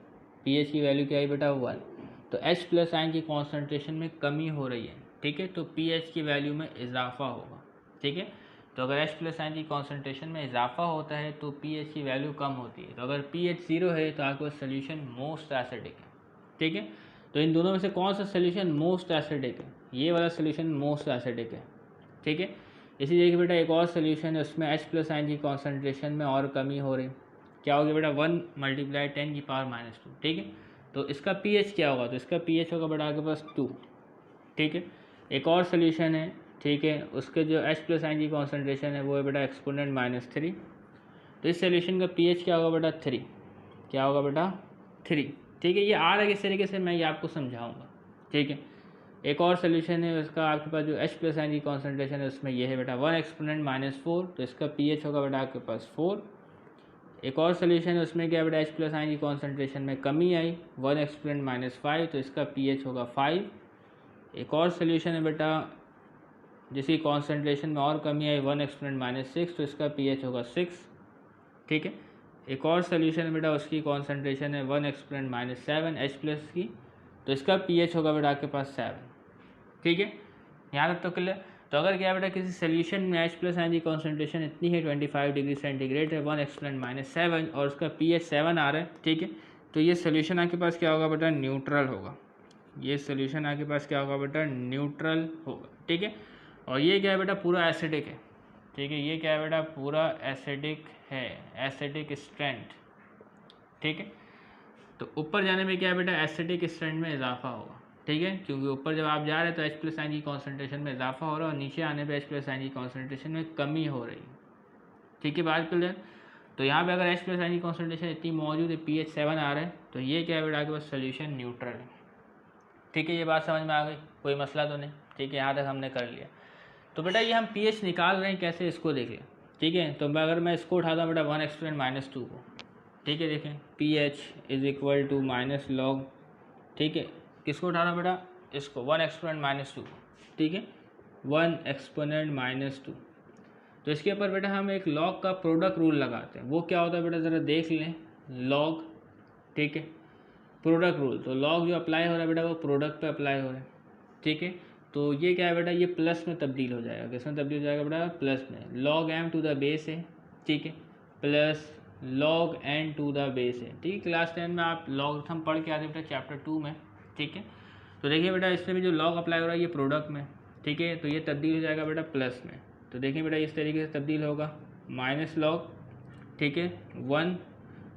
pH की वैल्यू क्या आई बेटा 1। तो H+ आयन की कॉन्सेंट्रेशन में कमी हो रही है, ठीक है, तो pH की वैल्यू में इजाफा होगा, ठीक है। तो अगर H+ आयन की कॉन्सेंट्रेशन में इजाफा होता है तो pH की वैल्यू कम होती है। तो अगर pH 0 है तो आपके पास सोल्यूशन मोस्ट एसिडिक है, ठीक है। तो इन दोनों में से कौन सा सोल्यूशन मोस्ट एसिडिक है, ये वाला सोल्यूशन मोस्ट एसिडिक है, ठीक है। इसी तरीके बेटा एक और सोल्यूशन है, उसमें H+ आयन की कॉन्सेंट्रेशन में और कमी हो रही, क्या होगी बेटा 1 मल्टीप्लाई 10 की पावर -2, ठीक है। तो इसका pH क्या होगा, तो इसका pH होगा बेटा आपके पास 2, ठीक है। एक और सोल्यूशन है, ठीक है, उसके जो H+ आयन की कॉन्सेंट्रेशन है वो है बेटा एक्सपोनेंट -3, तो इस सोल्यूशन का pH क्या होगा बेटा 3, क्या होगा बेटा 3, ठीक है। ये आ रहा है किस तरीके से मैं ये आपको समझाऊंगा, ठीक है। एक और सोल्यूशन है उसका आपके पास जो H+ आयन की कॉन्सेंट्रेशन है उसमें ये है बेटा 1 एक्सपोनेंट -4, तो इसका pH होगा बेटा आपके पास 4। एक और सोल्यूशन है उसमें क्या बेटा H+ आयन की कॉन्सेंट्रेशन में कमी आई 1 एक्सपोनेंट -5, तो इसका pH होगा 5। एक और सोल्यूशन है बेटा जिसकी कॉन्सेंट्रेशन में और कमी आई 1 एक्सपोनेंट -6, तो इसका pH होगा 6, ठीक है। एक और सोल्यूशन है बेटा उसकी कॉन्सेंट्रेशन है 1 एक्सपोनेंट -7 H+ की, तो इसका pH होगा बेटा आपके पास 7, ठीक है। यहाँ तक तो क्लियर। तो अगर क्या बेटा किसी सोल्यूशन में H+ आयन की कॉन्सेंट्रेशन इतनी है 25 डिग्री सेंटीग्रेड है 1 एक्सपोनेंट -7 और उसका pH 7 आ रहा है, ठीक है। तो ये सोल्यूशन आपके पास क्या होगा बेटा न्यूट्रल होगा, ये सोल्यूशन आपके पास क्या होगा बेटा न्यूट्रल होगा, ठीक है। और ये क्या है बेटा पूरा एसिडिक है, ठीक है, ये क्या है बेटा पूरा एसिडिक है, एसिडिक स्ट्रेंथ, ठीक है। तो ऊपर जाने में क्या है बेटा एसिडिक स्ट्रेंथ में इजाफा होगा, ठीक है, क्योंकि ऊपर जब आप जा रहे हैं तो H+ आयन की कॉन्सेंट्रेशन में इजाफा हो रहा है और नीचे आने पे H+ आयन की कॉन्सेंट्रेशन में कमी हो रही है, ठीक है, बात क्लियर। तो यहाँ पे अगर H+ आयन की कॉन्सेंट्रेशन इतनी मौजूद है pH 7 आ रहा है तो ये क्या है बेटा आपके पास सोल्यूशन न्यूट्रल है, ठीक है। ये बात समझ में आ गई, कोई मसला तो नहीं, ठीक है, यहाँ तक हमने कर लिया। तो बेटा ये हम pH निकाल रहे हैं कैसे, इसको देखें, ठीक है। तो मैं अगर मैं इसको उठाता हूँ बेटा 1 एक्सपोनेंट -2 को, ठीक है, देखें pH is equal to minus log, ठीक है, किसको उठाना बेटा इसको 1 एक्सपोनेंट -2, ठीक है, 1 एक्सपोनेंट -2। तो इसके ऊपर बेटा हम एक लॉग का प्रोडक्ट रूल लगाते हैं, वो क्या होता है बेटा ज़रा देख लें, लॉग, ठीक है, प्रोडक्ट रूल। तो लॉग जो अप्लाई हो रहा है बेटा वो प्रोडक्ट पे अप्लाई हो रहा है, ठीक है। तो ये क्या है बेटा ये प्लस में तब्दील हो जाएगा, किस में तब्दील हो जाएगा बेटा प्लस में, log m to the base है, ठीक है, plus log n to the base है, ठीक है। क्लास 10 में आप लॉगरिथम पढ़ के आते बेटा चैप्टर 2 में, ठीक है। तो देखिए बेटा इसमें भी जो लॉग अप्लाई हो रहा है ये प्रोडक्ट में, ठीक है, तो ये तब्दील हो जाएगा बेटा प्लस में। तो देखिए बेटा इस तरीके से तब्दील होगा, माइनस लॉग, ठीक है 1।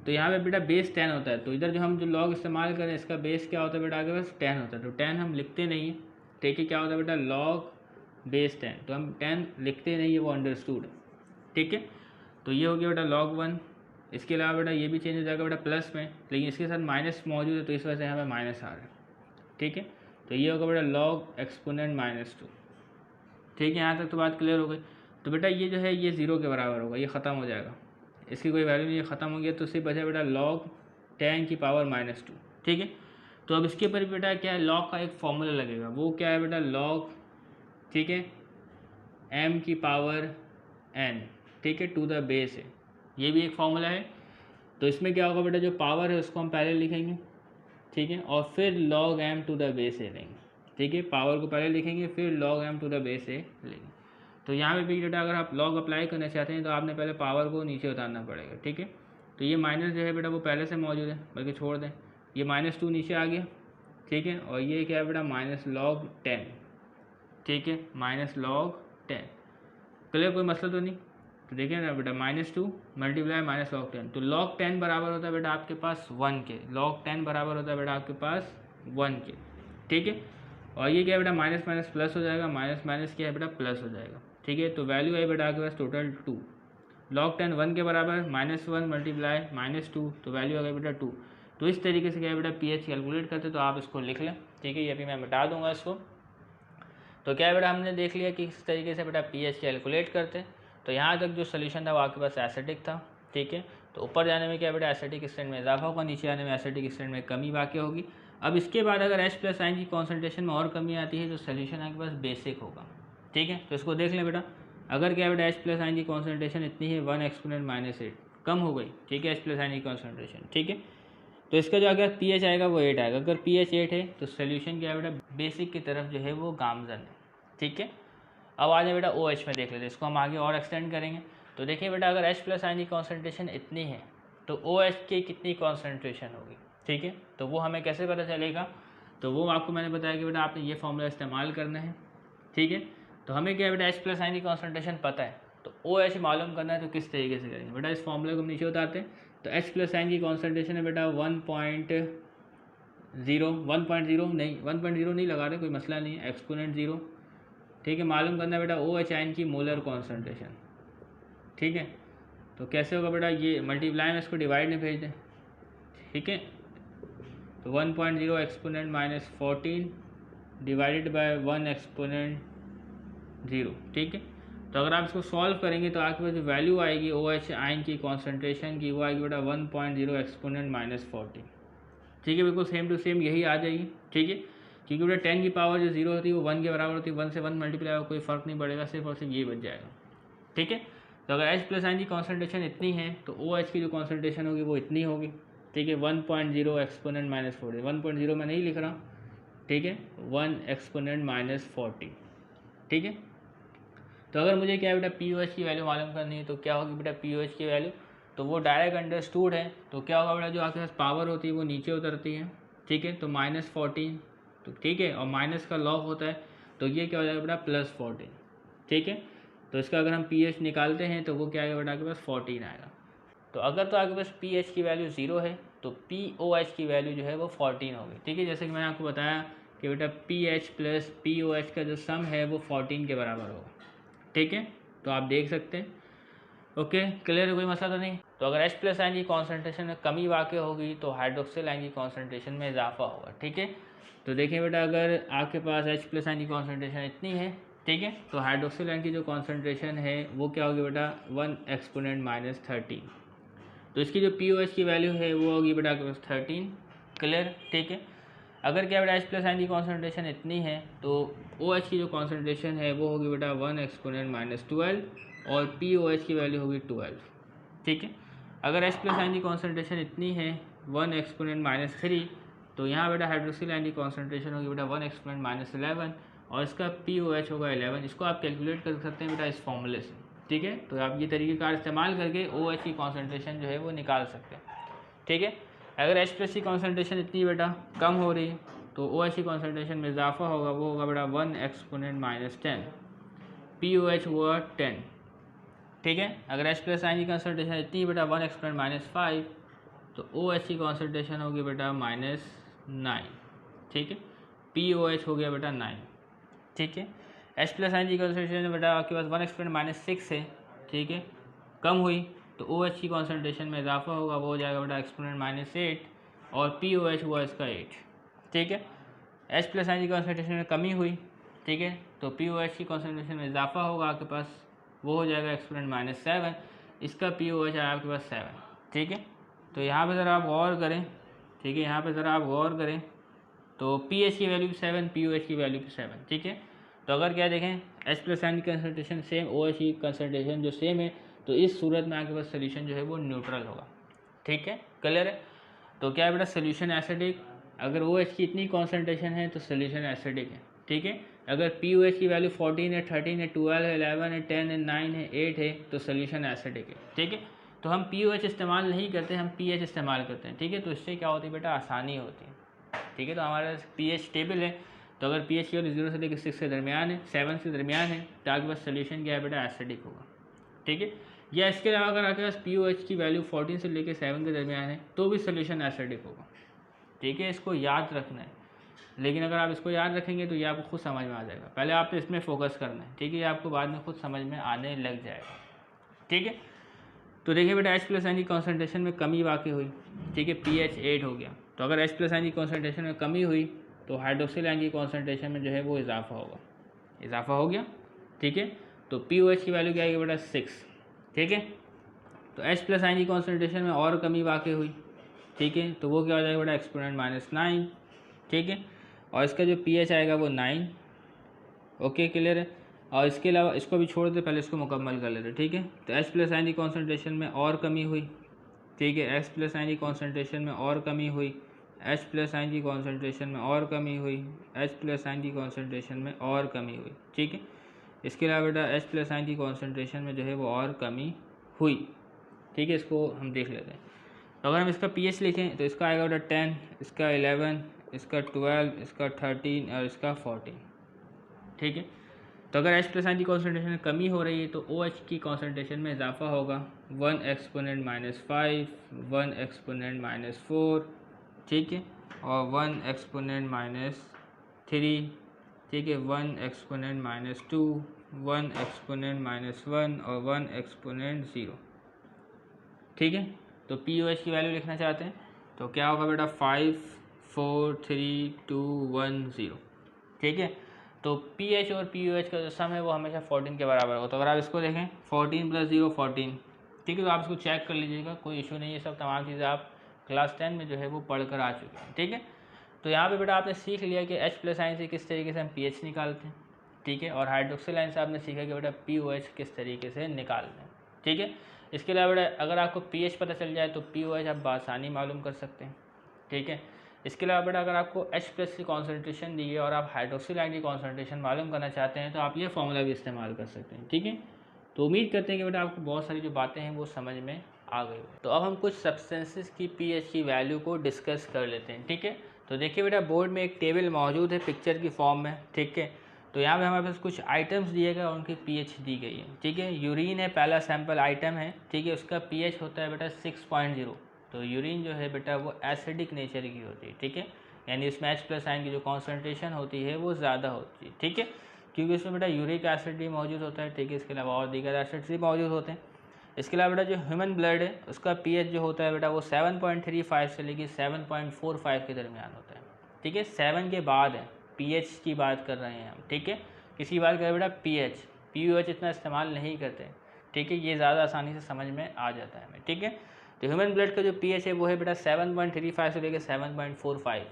तो यहाँ पे बेटा बेस 10 होता है, तो इधर जो हम जो लॉग इस्तेमाल करें इसका बेस क्या होता है बेटा आपके पास 10 होता है, तो 10 हम लिखते नहीं है, ठीक है, क्या होता है बेटा लॉग बेस 10, तो हम 10 लिखते नहीं है, वो अंडरस्टूड है, ठीक है। तो ये हो गया बेटा log 1। इसके अलावा बेटा ये भी चेंज हो जाएगा बेटा प्लस में, लेकिन इसके साथ माइनस मौजूद है तो इस वजह से यहाँ पे माइनस आ रहा है, ठीक है। तो ये होगा बेटा log एक्सपोनेंट -2, ठीक है। यहाँ तक तो बात क्लियर हो गई। तो बेटा ये जो है ये 0 के बराबर होगा, ये ख़त्म हो जाएगा, इसकी कोई वैल्यू नहीं, ये ख़त्म हो गया, तो सिर्फ बचा बेटा log 10 की पावर -2, ठीक है। तो अब इसके ऊपर बेटा क्या है, log का एक फॉर्मूला लगेगा, वो क्या है बेटा log, ठीक है, m की पावर n, ठीक है, टू द बेस है, ये भी एक फॉर्मूला है। तो इसमें क्या होगा बेटा जो पावर है उसको हम पहले लिखेंगे, ठीक है, और फिर log m to the base a लेंगे, ठीक है, पावर को पहले लिखेंगे फिर log m to the base a लेंगे। तो यहाँ पे भी बेटा अगर आप log अप्लाई करना चाहते हैं तो आपने पहले पावर को नीचे उतारना पड़ेगा, ठीक है। तो ये माइनस जो है बेटा वो पहले से मौजूद है, बल्कि छोड़ दें, ये -2 नीचे आ गया, ठीक है, और ये क्या है बेटा -log 10, ठीक है, -log 10, क्लियर, कोई मसला तो नहीं। तो देखिए ना बेटा -2 मल्टीप्लाई -log 10, तो log 10 बराबर होता है बेटा आपके पास 1 के, log 10 बराबर होता है बेटा आपके पास 1 के, ठीक है। और ये क्या है बेटा माइनस माइनस प्लस हो जाएगा, माइनस माइनस क्या है बेटा प्लस हो जाएगा, ठीक है। तो वैल्यू है बेटा आपके पास टोटल 2, log 10 1 के बराबर, -1 मल्टीप्लाई -2, तो वैल्यू आ गई बेटा 2। तो इस तरीके से क्या है बेटा pH कैलकुलेट करते, तो आप इसको लिख लें, ठीक है, ये अभी मैं बता दूंगा इसको। तो क्या है बेटा हमने देख लिया कि किस तरीके से बेटा pH कैलकुलेट करते। तो यहाँ तक जो सोल्यूशन था वो आपके पास एसिडिक था, ठीक है। तो ऊपर जाने में क्या बेटा एसिडिक स्टैंड में इजाफा होगा, नीचे आने में एसिडिक स्टैंड में कमी वाक़ होगी। अब इसके बाद अगर H+ आयन की कॉन्सेंट्रेशन में और कमी आती है तो सोल्यूशन आपके पास बेसिक होगा, ठीक है। तो इसको देख लें बेटा, अगर क्या बेटा H+ आयन की कॉन्सेंट्रेशन इतनी है 1 एक्सपोनेंट -8 कम हो गई, ठीक है, H+ आयन की कॉन्सेंट्रेशन, ठीक है। तो इसका जो अगर pH आएगा वो 8 आएगा, अगर pH 8 है तो सोल्यूशन क्या है बेटा बेसिक की तरफ जो है वो गामजन है, ठीक है। अब आ जाए बेटा OH में देख लेते हैं, इसको हम आगे और एक्सटेंड करेंगे। तो देखिए बेटा अगर H+ आयन की कॉन्सेंट्रेशन इतनी है तो OH की कितनी कॉन्सेंट्रेशन होगी, ठीक है। तो वो हमें कैसे पता चलेगा, तो वो आपको मैंने बताया कि बेटा आपने ये फॉर्मूला इस्तेमाल करना है, ठीक है। तो हमें क्या है बेटा H+ आयन की कॉन्सेंट्रेशन पता है, तो OH मालूम करना है, तो किस तरीके से करेंगे बेटा, इस फॉर्मूले को हम नीचे उतारते हैं। तो H+ आयन की कॉन्सेंट्रेशन है बेटा 1.0 नहीं लगा रहे, कोई मसला नहीं है, एक्सपोनेंट 0, ठीक है। मालूम करना है बेटा OH आयन की मोलर कॉन्सेंट्रेशन, ठीक है। तो कैसे होगा बेटा, ये मल्टीप्लाई में इसको डिवाइड में भेज दें, ठीक है। तो 1.0 एक्सपोनेंट -14 डिवाइडेड बाय 1 एक्सपोनेंट 0, ठीक है। तो अगर आप इसको सॉल्व करेंगे तो आपके पास जो वैल्यू आएगी OH आयन की कॉन्सेंट्रेशन की वो आएगी बेटा 1.0 एक्सपोनेंट -14, ठीक है, बिल्कुल सेम टू सेम यही आ जाएगी, ठीक है। क्योंकि बेटा 10 की पावर जो 0 होती है वो 1 के बराबर होती है, 1 से 1 मल्टीप्लाई हो कोई फ़र्क नहीं पड़ेगा, सिर्फ और सिर्फ ये बच जाएगा, ठीक है। तो अगर H+ आयन की कॉन्सेंट्रेशन इतनी है तो OH की जो कॉन्सेंट्रेशन होगी वो इतनी होगी, ठीक है, 1.0 एक्सपोनेंट -14, 1.0 मैं नहीं लिख रहा, ठीक है, 1 एक्सपोनेंट -14, ठीक है। तो अगर मुझे क्या है बेटा pOH की वैल्यू मालूम करनी है तो क्या होगी बेटा pOH की वैल्यू, तो वो डायरेक्ट अंडरस्टूड है। तो क्या होगा बेटा जो आपके पास पावर होती है वो नीचे उतरती है, ठीक है, तो -14, तो ठीक है, और माइनस का लॉग होता है तो ये क्या हो जाएगा बेटा +14, ठीक है। तो इसका अगर हम pH निकालते हैं तो वो क्या आएगा बेटा आपके पास 14 आएगा। तो अगर तो आपके पास pH की वैल्यू 0 है तो pOH की वैल्यू जो है वो 14 होगी, ठीक है। जैसे कि मैंने आपको बताया कि बेटा pH + pOH का जो सम है वो 14 के बराबर होगा, ठीक है। तो आप देख सकते हैं, ओके, क्लियर है, कोई मसला तो नहीं। तो अगर H+ आयन की कॉन्सेंट्रेशन में कमी वाक़ होगी तो हाइड्रोक्सिल आयन की कॉन्सेंट्रेशन में इजाफा होगा, ठीक है। तो देखिए बेटा अगर आपके पास H+ आयन की कॉन्सेंट्रेशन इतनी है, ठीक है, तो हाइड्रोक्सिल आयन की जो कॉन्सेंट्रेशन है वो क्या होगी बेटा 1 एक्सपोनेंट -13, तो इसकी जो pOH की वैल्यू है वो होगी बेटा आपके पास 13, क्लियर, ठीक है। अगर क्या बेटा H+ आयन की कॉन्सेंट्रेशन इतनी है तो OH की जो कॉन्सेंट्रेशन है वो होगी बेटा 1 एक्सपोनेंट -12 और pOH की वैल्यू होगी 12, ठीक है। अगर H+ आयन की कॉन्सेंट्रेशन इतनी है 1 एक्सपोनेंट -3 तो यहाँ बेटा हाइड्रोक्सिल आयन की कॉन्सेंट्रेशन होगी बेटा 1 एक्सपोनेंट -11 और इसका pOH होगा 11। इसको आप कैलकुलेट कर सकते हैं बेटा इस फॉर्मूले से, ठीक है। तो आप ये तरीक़ेकार इस्तेमाल करके OH की कॉन्सेंट्रेशन जो है वो निकाल सकते हैं, ठीक है। अगर H+ की कॉन्सेंट्रेशन इतनी बेटा कम हो रही है तो OH की कॉन्सेंट्रेशन में इजाफा होगा, वो होगा बेटा 1 एक्सपोनेंट माइनस 10, POH हुआ 10, ठीक है। अगर H प्लस आयन की कॉन्सेंट्रेशन इतनी बेटा 1 एक्सपोनेंट माइनस 5, तो OH की कॉन्सेंट्रेशन होगी बेटा -9, ठीक है। POH हो गया बेटा 9, ठीक है। H प्लस आयन की कॉन्सेंट्रेशन बेटा आपके पास 1 एक्सपोनेंट माइनस 6 है, ठीक है, कम हुई, तो OH की कॉन्सेंट्रेशन में इजाफा होगा, वो हो जाएगा बेटा एक्सपोनेंट माइनस 8, और POH हुआ इसका 8, ठीक है। H प्लस आयन की कॉन्सेंट्रेशन में कमी हुई, ठीक है, तो POH की कॉन्सेंट्रेशन में इजाफा होगा आपके पास, वो हो जाएगा एक्सपोनेंट माइनस 7, इसका POH आया आपके पास 7, ठीक है। तो यहाँ पे ज़रा आप गौर करें, ठीक है, यहाँ पे ज़रा आप गौर करें, तो PH की वैल्यू 7, POH की वैल्यू 7, ठीक है। तो अगर क्या देखें H प्लस आयन की कंसनट्रेशन सेम, OH की कंसनट्रेशन जो सेम है, तो इस सूरत में आपके पास सोल्यूशन जो है वो न्यूट्रल होगा, ठीक है, क्लियर है। तो क्या है बेटा सोल्यूशन एसिडिक, अगर OH की इतनी कॉन्सेंट्रेशन है तो सोल्यूशन एसिडिक है, ठीक है। अगर POH की वैल्यू 14 है, 13 है, 12 है, 11 है, 10 है, 9 है, 8 है, तो सोल्यूशन एसिडिक है, ठीक है। तो हम POH इस्तेमाल नहीं करते, हम pH इस्तेमाल करते हैं, ठीक है। तो इससे क्या होती है बेटा, आसानी होती है, ठीक है। तो हमारा pH टेबल है, तो अगर pH की वैल्यू 0 से लेकर 6 के दरमियान है, 7 के दरमियान है, तो आपके पास सोल्यूशन क्या है बेटा, एसिडिक होगा, ठीक है। या इसके अलावा अगर आपके पास POH की वैल्यू 14 से लेकर 7 के दरमियान है, तो भी सोल्यूशन एसिडिक होगा, ठीक है। इसको याद रखना है, लेकिन अगर आप इसको याद रखेंगे तो ये आपको खुद समझ में आ जाएगा, पहले आपको इसमें फोकस करना है, ठीक है, ये आपको बाद में खुद समझ में आने लग जाएगा, ठीक है। तो देखिए बेटा H प्लस आयन की कॉन्सेंट्रेशन में कमी वाक़ई हुई, ठीक है, PH 8 हो गया। तो अगर H प्लस आयन की कॉन्सेंट्रेशन में कमी हुई, तो हाइड्रोक्सिल आयन की कॉन्सेंट्रेशन में जो है वो इजाफा होगा, इजाफा हो गया, ठीक है। तो POH की वैल्यू क्या आएगी बेटा 6, ठीक है। तो H प्लस आयन की कॉन्सेंट्रेशन में और कमी वाक़ई हुई, ठीक है, तो वो क्या हो जाएगा बेटा एक्सपोनेंट माइनस 9, ठीक है। और इसका जो PH आएगा वो 9, ओके, क्लियर है। और इसके अलावा इसको भी छोड़ दे, पहले इसको मुकम्मल कर लेते, ठीक है। तो H प्लस आयन की कॉन्सेंट्रेशन में और कमी हुई, ठीक है, H प्लस आयन की कॉन्सेंट्रेशन में और कमी हुई, H प्लस आयन की कॉन्सेंट्रेशन में और कमी हुई, H प्लस आयन की कॉन्सेंट्रेशन में और कमी हुई, ठीक है। इसके अलावा बेटा H प्लस आयन की कॉन्सेंट्रेशन में जो है वो और कमी हुई, ठीक है। इसको हम देख लेते हैं। तो अगर हम इसका pH लिखें तो इसका आएगा बेटा 10, इसका 11, इसका 12, इसका 13 और इसका 14, ठीक है। तो अगर H प्लस आयन की कॉन्सेंट्रेशन में कमी हो रही है तो OH की कॉन्सेंट्रेशन में इजाफा होगा, 1 एक्सपोनेंट माइनस 5, 1 एक्सपोनेंट माइनस 4, ठीक है, और 1 एक्सपोनेंट माइनस 3, ठीक है, 1 एक्सपोनेंट माइनस 2, 1 एक्सपोनेंट माइनस 1 और 1 एक्सपोनेंट 0, ठीक है। तो POH की वैल्यू लिखना चाहते हैं तो क्या होगा बेटा 5, 4, 3, 2, 1, 0, ठीक है। तो PH और POH का जो सम है वो हमेशा 14 के बराबर होगा। तो अगर आप इसको देखें 14 + 0 14, ठीक है, तो आप इसको चेक कर लीजिएगा, कोई इशू नहीं है, सब तमाम चीज़ें आप क्लास 10 में जो है वो पढ़ कर आ चुके हैं, ठीक है। तो यहाँ पे बेटा आपने सीख लिया कि H प्लस आयन से किस तरीके से हम PH निकालते हैं, ठीक है, और हाइड्रोक्सिल आयन से आपने सीखा कि बेटा POH किस तरीके से निकालते हैं, ठीक है। इसके अलावा बेटा अगर आपको PH पता चल जाए तो POH आप आसानी मालूम कर सकते हैं, ठीक है। इसके अलावा बेटा अगर आपको H प्लस की कॉन्सेंट्रेशन दी है और आप हाइड्रोक्सिल आयन की कॉन्सेंट्रेशन मालूम करना चाहते हैं तो आप ये फॉर्मूला भी इस्तेमाल कर सकते हैं, ठीक है। तो उम्मीद करते हैं कि बेटा आपको बहुत सारी जो बातें हैं वो समझ में आ गई। तो अब हम कुछ सब्सटेंसेस की pH की वैल्यू को डिस्कस कर लेते हैं, ठीक है। तो देखिए बेटा बोर्ड में एक टेबल मौजूद है पिक्चर की फॉर्म में, ठीक है। तो यहाँ पे हमारे पास कुछ आइटम्स दिए गए और उनकी pH दी गई है, ठीक है। यूरिन है, पहला सैंपल आइटम है, ठीक है, उसका pH होता है बेटा 6.0। तो यूरिन जो है बेटा वो एसिडिक नेचर की होती है, ठीक है, यानी इसमें H प्लस आयन की जो कॉन्सेंट्रेशन होती है वो ज़्यादा होती है, ठीक है, क्योंकि इसमें बेटा यूरिक एसिड भी मौजूद होता है, ठीक है। इसके अलावा और दीगर एसिड्स भी मौजूद होते हैं। इसके अलावा बेटा जो ह्यूमन ब्लड है उसका pH जो होता है बेटा वो 7.35 से लेकर 7.45 के दरमियान होता है, ठीक है। 7 के बाद है, pH की बात कर रहे हैं हम, ठीक है, किसी बात करें बेटा pH, POH इतना इस्तेमाल नहीं करते, ठीक है, ये ज़्यादा आसानी से समझ में आ जाता है हमें, ठीक है। तो ह्यूमन ब्लड का जो pH है वो है बेटा 7.35 से लेकर 7.45।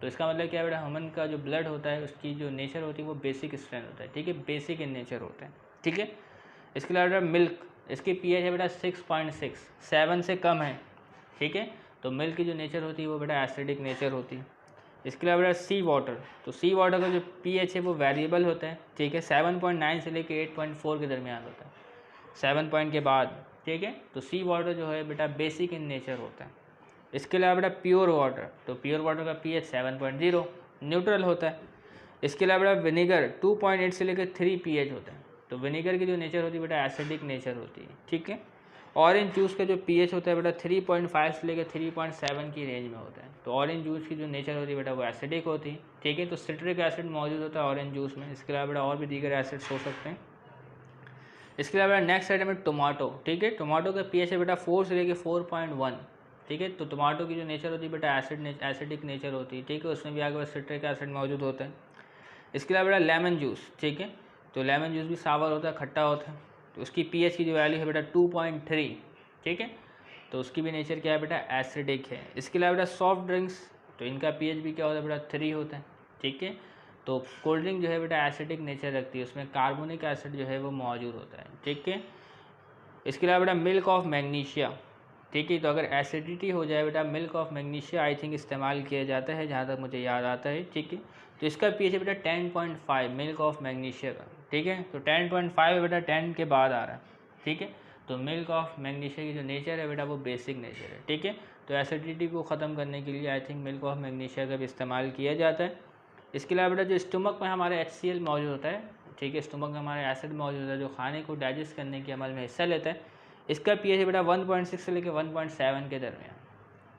तो इसका मतलब क्या है बेटा, ह्यूमन का जो ब्लड होता है उसकी जो नेचर होती है वो बेसिक स्ट्रेंथ होता है, ठीक है, बेसिक इन नेचर होता है, ठीक है। इसके अलावा बेटा मिल्क, इसकी pH है बेटा 6.6, 7 से कम है, ठीक है। तो मिल्क की जो नेचर होती है वो बेटा एसिडिक नेचर होती है। इसके अलावा बेटा सी वाटर, तो सी वाटर का जो pH है वो वेरिएबल होता है, ठीक है, 7.9 से लेकर 8.4 के दरमियान होता है, 7 पॉइंट के बाद, ठीक है। तो सी वाटर जो है बेटा बेसिक इन नेचर होता है। इसके अलावा बेटा प्योर वाटर, तो प्योर वाटर का pH 7.0, न्यूट्रल होता है। इसके अलावा बेटा विनेगर 2.8 से लेकर 3 pH होता है। तो विनेगर की जो नेचर होती है बेटा एसिडिक नेचर होती है, ठीक है। ऑरेंज जूस का जो pH होता है बेटा 3.5 से लेकर 3.7 की रेंज में होता है। तो ऑरेंज जूस की जो नेचर होती है बेटा वो एसिडिक होती है, ठीक है। तो सिट्रिक एसिड मौजूद होता है ऑरेंज जूस में। इसके अलावा बेटा और भी दीगर एसिड्स हो सकते हैं। इसके अलावा नेक्स्ट आइटम है टोमाटो, ठीक है। टोमाटो का pH है बेटा 4 से लेकर 4.1, ठीक है। तो टोमाटो की जो नेचर होती है बेटा एसिडिक नेचर होती है, ठीक है। उसमें भी आगे सिट्रिक एसिड मौजूद होता है। इसके अलावा बेटा लेमन जूस, ठीक है। तो लेमन जूस भी सावर होता है, खट्टा होता है। तो उसकी pH की जो वैल्यू है बेटा 2.3, ठीक है। तो उसकी भी नेचर क्या है बेटा एसिडिक है। इसके अलावा बेटा सॉफ्ट ड्रिंक्स, तो इनका pH भी क्या होता है बेटा 3 होता है, ठीक है। तो कोल्ड ड्रिंक जो है बेटा एसिडिक नेचर रखती है, उसमें कार्बोनिक एसिड जो है वो मौजूद होता है, ठीक है। इसके अलावा बेटा मिल्क ऑफ मैग्नीशिया, ठीक है। तो अगर एसिडिटी हो जाए बेटा milk of magnesia I think इस्तेमाल किया जाता है, जहाँ तक मुझे याद आता है, ठीक है। तो इसका pH है बेटा 10.5 मिल्क ऑफ मैग्नीशिया का, ठीक है। तो 10.5 है बेटा 10 के बाद आ रहा है, ठीक है। तो मिल्क ऑफ मैग्नीशिया की जो नेचर है बेटा वो बेसिक नेचर है, ठीक है। तो एसिडिटी को ख़त्म करने के लिए I think milk of magnesia का भी इस्तेमाल किया जाता है। इसके अलावा बेटा जो स्टमक में हमारे HCl मौजूद होता है, ठीक है। स्टमक में हमारे एसिड मौजूद होता है जो खाने को डाइजेस्ट करने के अमल में हिस्सा लेता है। इसका pH है बेटा 1.6 से लेकर 1.7 के दरमियान,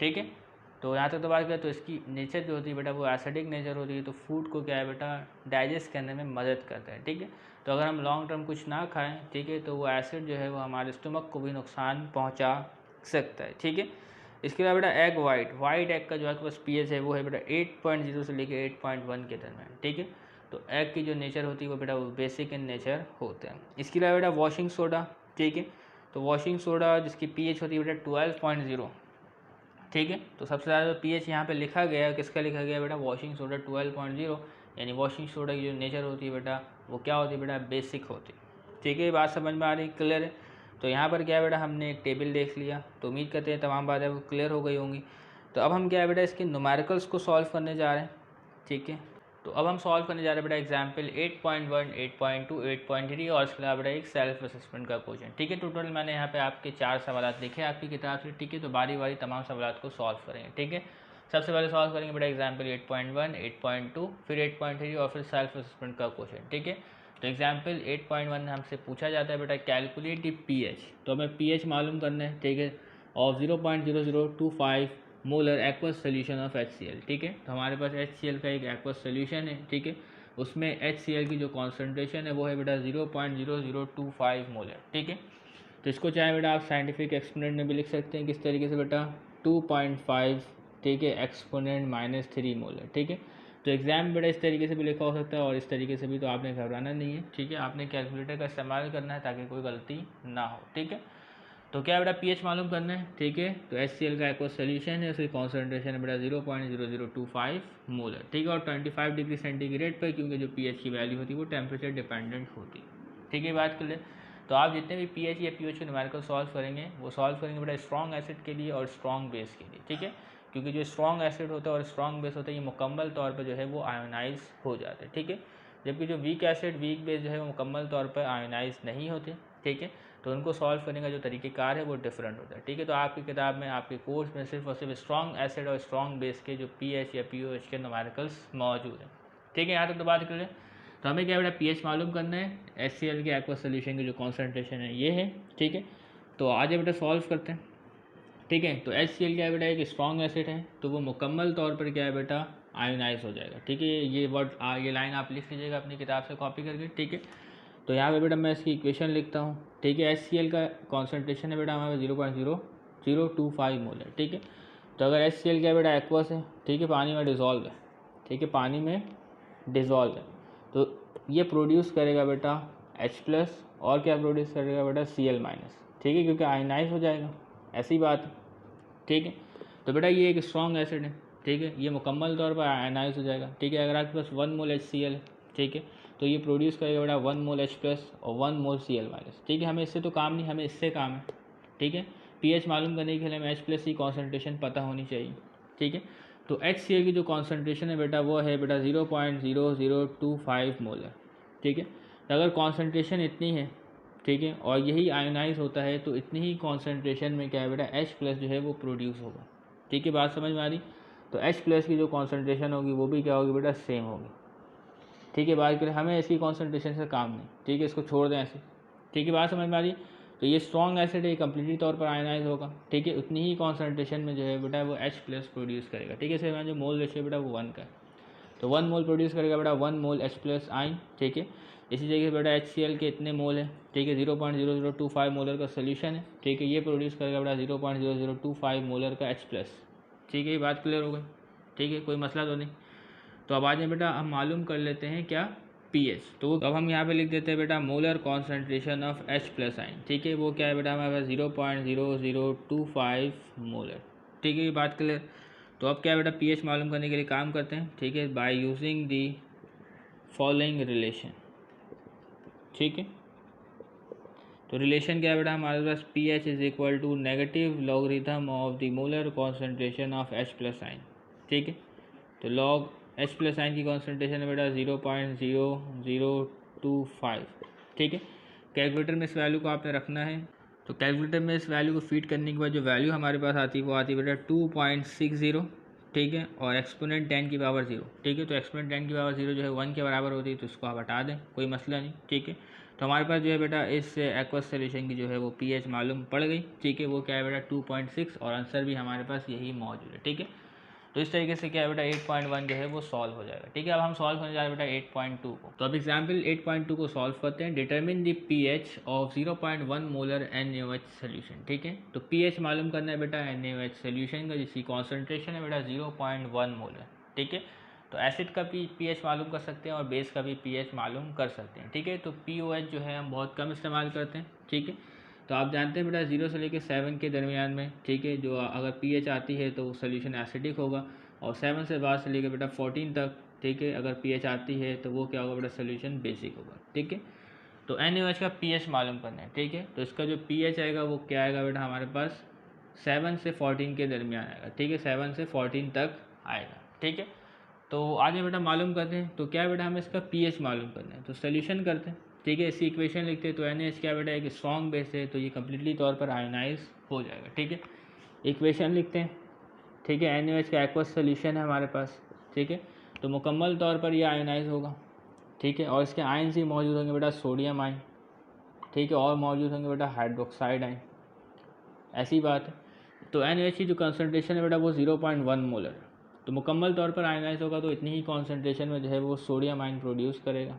ठीक है। तो यहाँ तक तो बात करें तो इसकी नेचर जो होती है बेटा वो एसिडिक नेचर होती है। तो फूड को क्या है बेटा डाइजेस्ट करने में मदद करता है, ठीक है। तो अगर हम लॉन्ग टर्म कुछ ना खाएं, ठीक है, तो वो एसिड जो है वो हमारे स्टमक को भी नुकसान पहुँचा सकता है, ठीक है। इसके अलावा बेटा एग वाइट एग का जो आपके पास pH है वो है बेटा 8.0 से लेकर 8.1 के दरमियान, ठीक है। तो एग की जो नेचर होती है वो बेटा वो बेसिक इन नेचर होते हैं। इसके अलावा बेटा वॉशिंग सोडा, ठीक है। तो वॉशिंग सोडा जिसकी pH होती है बेटा 12.0, ठीक है। तो सबसे ज़्यादा pH यहाँ पे लिखा गया है, किसका लिखा गया बेटा वॉशिंग सोडा 12.0, यानी वॉशिंग सोडा की जो नेचर होती है बेटा वो क्या होती है बेटा बेसिक होती है, ठीक है। ये बात समझ में आ रही, क्लियर है। तो यहाँ पर क्या है बेटा हमने एक टेबल देख लिया, तो उम्मीद करते हैं तमाम बातें वो क्लियर हो गई होंगी। तो अब हम क्या है बेटा इसके न्यूमेरिकल्स को सॉल्व करने जा रहे हैं, ठीक है। तो अब हम सॉल्व करने जा रहे हैं बेटा एग्जाम्पल 8.1, 8.2, 8.3 और इसके अलावा बेटा एक सेल्फ असेसमेंट का क्वेश्चन, ठीक है। टोटल मैंने यहाँ पे आपके 4 सवाल लिखे आपकी किताब से, ठीक है। तो बारी बारी तमाम सवाल को सॉल्व करेंगे, ठीक है। सबसे पहले सॉल्व करेंगे बेटा एग्जाम्पल 8.1, 8.2, फिर 8.3 और फिर सेल्फ असेसमेंट का क्वेश्चन, ठीक है। तो एग्जाम्पल 8.1 हमसे पूछा जाता है बेटा कैलकुलेट द pH। तो हमें pH मालूम करना है, ठीक है, of 0.0025 molar aqueous solution of HCl, ठीक है। तो हमारे पास HCl का एक एक्वस सोल्यूशन है, ठीक है। उसमें HCl की जो कॉन्सेंट्रेशन है वो है बेटा 0.0025 मोलर, ठीक है। तो इसको चाहे बेटा आप साइंटिफिक एक्सपोनेंट में भी लिख सकते हैं, किस तरीके से बेटा 2.5, ठीक है, एक्सपोनेंट -3 मोलर, ठीक है। तो एग्जाम बेटा इस तरीके से भी लिखा हो सकता है और इस तरीके से भी, तो आपने घबराना नहीं है, ठीक है। आपने कैलकुलेटर का इस्तेमाल करना है ताकि कोई गलती ना हो, ठीक है। तो क्या बेटा pH मालूम करना है, ठीक है। तो HCl का एक्वस सोल्यूशन है, उसकी कॉन्सेंट्रेशन है बेटा 0.0025 मोलर, ठीक है। और 25 डिग्री सेंटीग्रेड पर, क्योंकि जो pH की वैल्यू होती है वो टेम्परेचर डिपेंडेंट होती है, ठीक है। बात कर ले तो आप जितने भी pH या pH के न्यूमेरिकल सॉल्व करेंगे वो सॉल्व करेंगे बेटा स्ट्रॉन्ग एसिड के लिए और स्ट्रॉन्ग बेस के लिए, ठीक है। क्योंकि जो स्ट्रॉन्ग एसिड होता है और स्ट्रॉन्ग बेस होता है ये मुकम्मल तौर पर जो है वो आयोनाइज हो जाते हैं, ठीक है। जबकि जो वीक एसिड वीक बेस जो है वो मुकम्मल तौर पर आयोनाइज नहीं होते, ठीक है। तो उनको सॉल्व करने का जो तरीक़ेकार है वो डिफरेंट होता है, ठीक है। तो आपकी किताब में आपके कोर्स में सिर्फ और सिर्फ स्ट्रॉन्ग एसिड और स्ट्रॉन्ग बेस के जो pH या pOH के न्यूमेरिकल्स मौजूद हैं, ठीक है। यहाँ तक तो बात कर लें। तो हमें क्या बेटा pH मालूम करना है, HCl के एक्वस सोल्यूशन की जो कॉन्सेंट्रेशन है ये है, ठीक है। तो आज बेटा सॉल्व करते हैं, ठीक है। तो HCl क्या है बेटा एक स्ट्रॉन्ग एसिड है, तो वो मुकम्मल तौर पर क्या है बेटा आयोनाइज हो जाएगा, ठीक है। ये वर्ड ये लाइन आप लिख लीजिएगा अपनी किताब से कॉपी करके, ठीक है। तो यहाँ पे बेटा मैं इसकी इक्वेशन लिखता हूँ, ठीक है। HCl का कॉन्सेंट्रेशन है बेटा हमारे 0.0025 मोलर, ठीक है। तो अगर HCl क्या बेटा एक्वस है, ठीक है, पानी में डिज़ोल्व है, ठीक है, पानी में डिज़ोल्व है, तो ये प्रोड्यूस करेगा बेटा H+ और क्या प्रोड्यूस करेगा बेटा Cl-, ठीक है, क्योंकि आयनाइज हो जाएगा, ऐसी बात है, ठीक है। तो बेटा ये एक स्ट्रॉन्ग एसिड है, ठीक है, ये मुकम्मल तौर पर आयनाइज हो जाएगा, ठीक है। अगर आपके पास 1 मोल HCl है, ठीक है, तो ये प्रोड्यूस करेगा बेटा 1 मोल H+ और 1 मोल Cl-, ठीक है। हमें इससे तो काम नहीं, हमें इससे काम है, ठीक है। pH मालूम करने के लिए हमें H+ की कॉन्सेंट्रेशन पता होनी चाहिए, ठीक है। तो HCl की जो कॉन्सेंट्रेशन है बेटा वो है बेटा 0.0025 मोलर, ठीक है। तो अगर कॉन्सेंट्रेशन इतनी है, ठीक है, और यही आयोनाइज होता है तो इतनी ही कॉन्सेंट्रेशन में क्या है बेटा H+ जो है वो प्रोड्यूस होगा, ठीक है। बात समझ में आ रही। तो H प्लस की जो कॉन्सेंट्रेशन होगी वो भी क्या होगी बेटा, सेम होगी। ठीक है, बात करें हमें इसकी कॉन्सेंट्रेशन से काम नहीं, ठीक है, इसको छोड़ दें ऐसे। ठीक है, बात समझ में आ रही। तो ये स्ट्रॉन्ग एसिड है, कम्प्लीटली तौर पर आयनाइज होगा। ठीक है, उतनी ही कॉन्सेंट्रेशन में जो है बेटा वो H प्लस प्रोड्यूस करेगा। ठीक है, इसमें जो मोल रेशियो बेटा वो 1 का है, तो 1 मोल प्रोड्यूस करेगा बेटा 1 मोल H प्लस आइन। ठीक है, इसी जगह बेटा HCl के इतने मोल है। ठीक है, 0.0025 मोलर का सोल्यूशन है। ठीक है, ये प्रोड्यूस करेगा बेटा 0.0025 मोलर का H प्लस। ठीक है, ये बात क्लियर हो गई। ठीक है, कोई मसला तो नहीं। तो अब आ जाए बेटा, हम मालूम कर लेते हैं क्या, pH। तो अब हम यहाँ पे लिख देते हैं बेटा molar concentration of H plus ion. ठीक है, वो क्या है बेटा हमारे पास 0.0025 मोलर। ठीक है, ये बात क्लियर। तो अब क्या है बेटा, pH मालूम करने के लिए काम करते हैं। ठीक है, by using the following relation. ठीक है, तो रिलेशन क्या है बेटा हमारे पास, pH is equal to negative logarithm of the molar concentration of H plus ion. ठीक है, तो लॉग H प्लस आइन की कॉन्सेंट्रेशन है बेटा 0.0025। ठीक है, कैलकुलेटर में इस वैल्यू को आपने रखना है। तो कैलकुलेटर में इस वैल्यू को फीड करने के बाद जो वैल्यू हमारे पास आती है वो आती है बेटा 2.60। ठीक है, और एक्सपोनेंट 10 की पावर 0। ठीक है, तो एक्सपोनेंट 10 की पावर 0 जो है 1 के बराबर होती है, तो इसको आप हटा दें, कोई मसला नहीं। ठीक है, तो हमारे पास जो है बेटा इस एक्वस सोल्यूशन की जो है वो pH मालूम पड़ गई। ठीक है, वो क्या है बेटा 2.6, और आंसर भी हमारे पास यही मौजूद है। ठीक है, तो इस तरीके से क्या है बेटा 8.1 जो है वो सॉल्व हो जाएगा। ठीक है, अब हम सॉल्व होने जा रहे हैं बेटा 8.2 को। तो अब एग्जाम्पल 8.2 को सॉल्व करते हैं। Determine the pH of 0.1 molar NaOH solution. ठीक है, तो pH मालूम करना है बेटा NaOH सोल्यूशन का, जिसकी कॉन्सेंट्रेशन है बेटा 0.1 मोलर। ठीक है, तो एसिड का भी pH मालूम कर सकते हैं और बेस का भी pH मालूम कर सकते हैं। ठीक है, तो POH जो है हम बहुत कम इस्तेमाल करते हैं। ठीक है, तो आप जानते हैं बेटा 0 से लेकर 7 के दरमियान में, ठीक है, जो अगर pH आती है तो सोल्यूशन एसिडिक होगा, और 7 से बाद से लेकर बेटा 14 तक, ठीक है, अगर pH आती है तो वो क्या होगा बेटा, सोल्यूशन बेसिक होगा। ठीक है, तो NaOH का pH मालूम करना है। ठीक है, तो इसका जो pH आएगा वो क्या आएगा बेटा हमारे पास 7 से 14 के दरमियान आएगा। ठीक है, 7 से 14 तक आएगा। ठीक है, तो आगे बेटा मालूम करते हैं। तो क्या बेटा हमें इसका pH मालूम करना है, तो सोल्यूशन करते हैं। ठीक है, इसकी इक्वेशन लिखते हैं। तो NaH क्या बेटा एक स्ट्रॉन्ग बेस है, तो ये कम्प्लीटली तौर पर आयोनाइज हो जाएगा। ठीक है, इक्वेशन लिखते हैं। ठीक है, NaOH का एक्वस सोल्यूशन है हमारे पास। ठीक है, तो मुकम्मल तौर पर ये आयोनाइज होगा। ठीक है, और इसके आयन्स ही मौजूद होंगे बेटा सोडियम आयन। ठीक है, और मौजूद होंगे बेटा हाइड्रोक्साइड आयन। ऐसी बात है। तो NaOH की जो कंसनट्रेशन है बेटा वो 0.1 मोलर, तो मुकम्मल तौर पर आयनाइज होगा, तो इतनी ही कॉन्सेंट्रेशन में जो है वो सोडियम आयन प्रोड्यूस करेगा।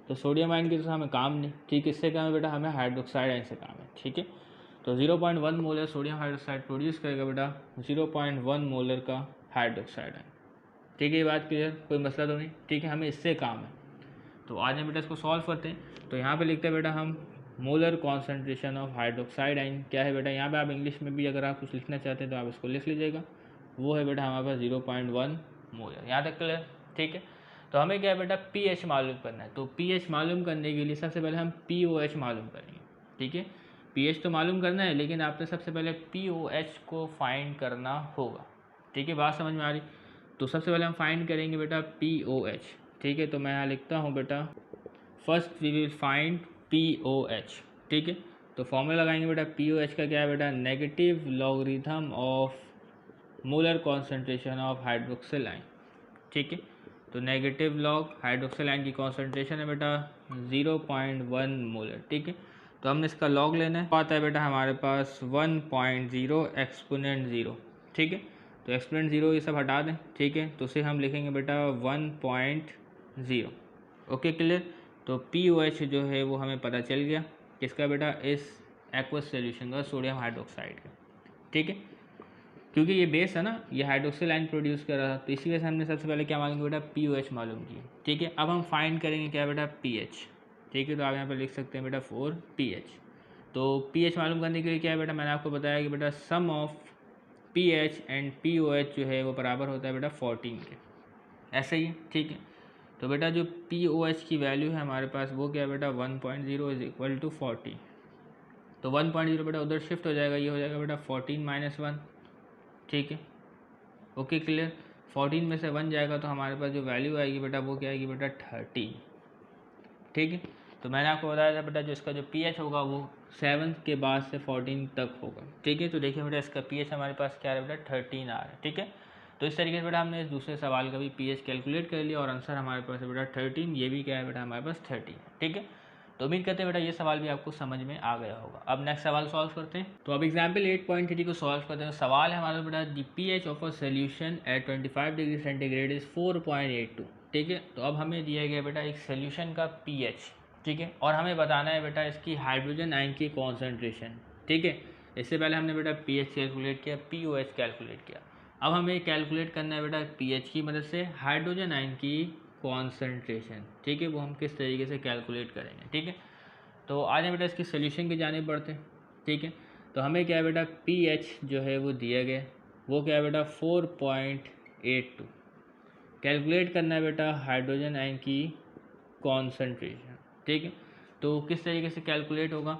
तो सोडियम आयन की तो हमें काम नहीं। ठीक, इससे क्या है बेटा, हमें हाइड्रोक्साइड आयन से काम है। ठीक है, तो 0.1 मोलर सोडियम हाइड्रोक्साइड प्रोड्यूस करेगा बेटा 0.1 मोलर का हाइड्रोक्साइड आयन। ठीक है, ये बात क्लियर, कोई मसला तो नहीं। ठीक है, हमें इससे काम है। तो आज हम बेटा इसको सॉल्व करते हैं। तो यहाँ पे लिखते हैं बेटा हम molar concentration of hydroxide ion क्या है बेटा, यहाँ पे आप इंग्लिश में भी अगर आप कुछ लिखना चाहते हैं तो आप इसको लिख लीजिएगा। वो है बेटा हमारे पास 0.1 मोलर। यहाँ तक क्लियर। ठीक है, तो हमें क्या है बेटा pH मालूम करना है। तो pH मालूम करने के लिए सबसे पहले हम POH मालूम करेंगे। ठीक है, pH तो मालूम करना है, लेकिन आपने सबसे पहले POH को फाइंड करना होगा। ठीक है, बात समझ में आ रही। तो सबसे पहले हम फाइंड करेंगे बेटा POH। ठीक है, तो मैं यहाँ लिखता हूँ बेटा first we will find POH। ठीक है, तो फॉर्मूला लगाएंगे बेटा POH का क्या है बेटा, negative logarithm of molar concentration of hydroxyl ion. ठीक है, तो नेगेटिव लॉग हाइड्रोक्सिल आयन की कॉन्सेंट्रेशन है बेटा 0.1 मोलर। ठीक है, तो हमने इसका लॉग लेना है। आता है बेटा हमारे पास 1.0 एक्सपोनेंट 0। ठीक है, तो एक्सपोनेंट 0 ये सब हटा दें। ठीक है, तो उसे हम लिखेंगे बेटा 1.0। Okay, clear. तो POH जो है वो हमें पता चल गया किसका बेटा, इस एक्वस सोल्यूशन का, सोडियम हाइड्रोक्साइड का। ठीक है, क्योंकि ये बेस है ना, ये हाइड्रोक्सिल आयन प्रोड्यूस कर रहा था, तो इसी वजह से हमने सबसे पहले क्या मांगेंगे बेटा POH मालूम किया। ठीक है, अब हम फाइंड करेंगे क्या बेटा pH। ठीक है, तो आप यहाँ पर लिख सकते हैं बेटा 4pH। तो pH मालूम करने के लिए क्या है बेटा, मैंने आपको बताया कि बेटा सम ऑफ pH एंड POH जो है वो बराबर होता है बेटा 14 के। ऐसे ही। ठीक है, तो बेटा जो POH की वैल्यू है हमारे पास वो क्या है बेटा 1.0 इज इक्वल टू 40। तो 1.0 बेटा उधर शिफ्ट हो जाएगा, ये हो जाएगा बेटा 14 - 1। ठीक है, ओके, क्लियर। 14 में से 1 जाएगा तो हमारे पास जो वैल्यू आएगी बेटा वो क्या आएगी बेटा 30। ठीक है, तो मैंने आपको बताया था बेटा जो इसका जो pH होगा वो 7 के बाद से 14 तक होगा। ठीक है, तो देखिए बेटा इसका pH हमारे पास क्या है बेटा 13 आ रहा है। ठीक है, तो इस तरीके से बेटा हमने इस दूसरे सवाल का भी पीएच कैलकुलेट कर लिया और आंसर हमारे पास है बेटा 13, ये भी क्या है बेटा हमारे पास 13 है। ठीक है, तो उम्मीद करते हैं बेटा ये सवाल भी आपको समझ में आ गया होगा। अब नेक्स्ट सवाल सॉल्व करते हैं। तो अब एग्जाम्पल 8.3 को सॉल्व करते हैं। सवाल है हमारा बेटा the pH of a solution at 25 degree centigrade is 4.82। ठीक है, तो अब हमें दिया गया बेटा एक सोल्यूशन का पीएच, ठीक है, और हमें बताना है बेटा इसकी हाइड्रोजन आयन की कॉन्सेंट्रेशन। ठीक है, इससे पहले हमने बेटा पीएच कैलकुलेट किया, पीओएच कैलकुलेट किया। अब हमें कैलकुलेट करना है बेटा पीएच की मदद से हाइड्रोजन आयन की कॉन्सेंट्रेशन। ठीक है, वो हम किस तरीके से कैलकुलेट करेंगे। ठीक है, तो आज हम बेटा इसकी सोल्यूशन की जाने बढ़ते हैं। ठीक है, तो हमें क्या है बेटा पीएच जो है वो दिया गया, वो क्या है बेटा 4.82। कैलकुलेट करना है बेटा हाइड्रोजन आयन की कॉन्सेंट्रेशन। ठीक है, तो किस तरीके से कैलकुलेट होगा,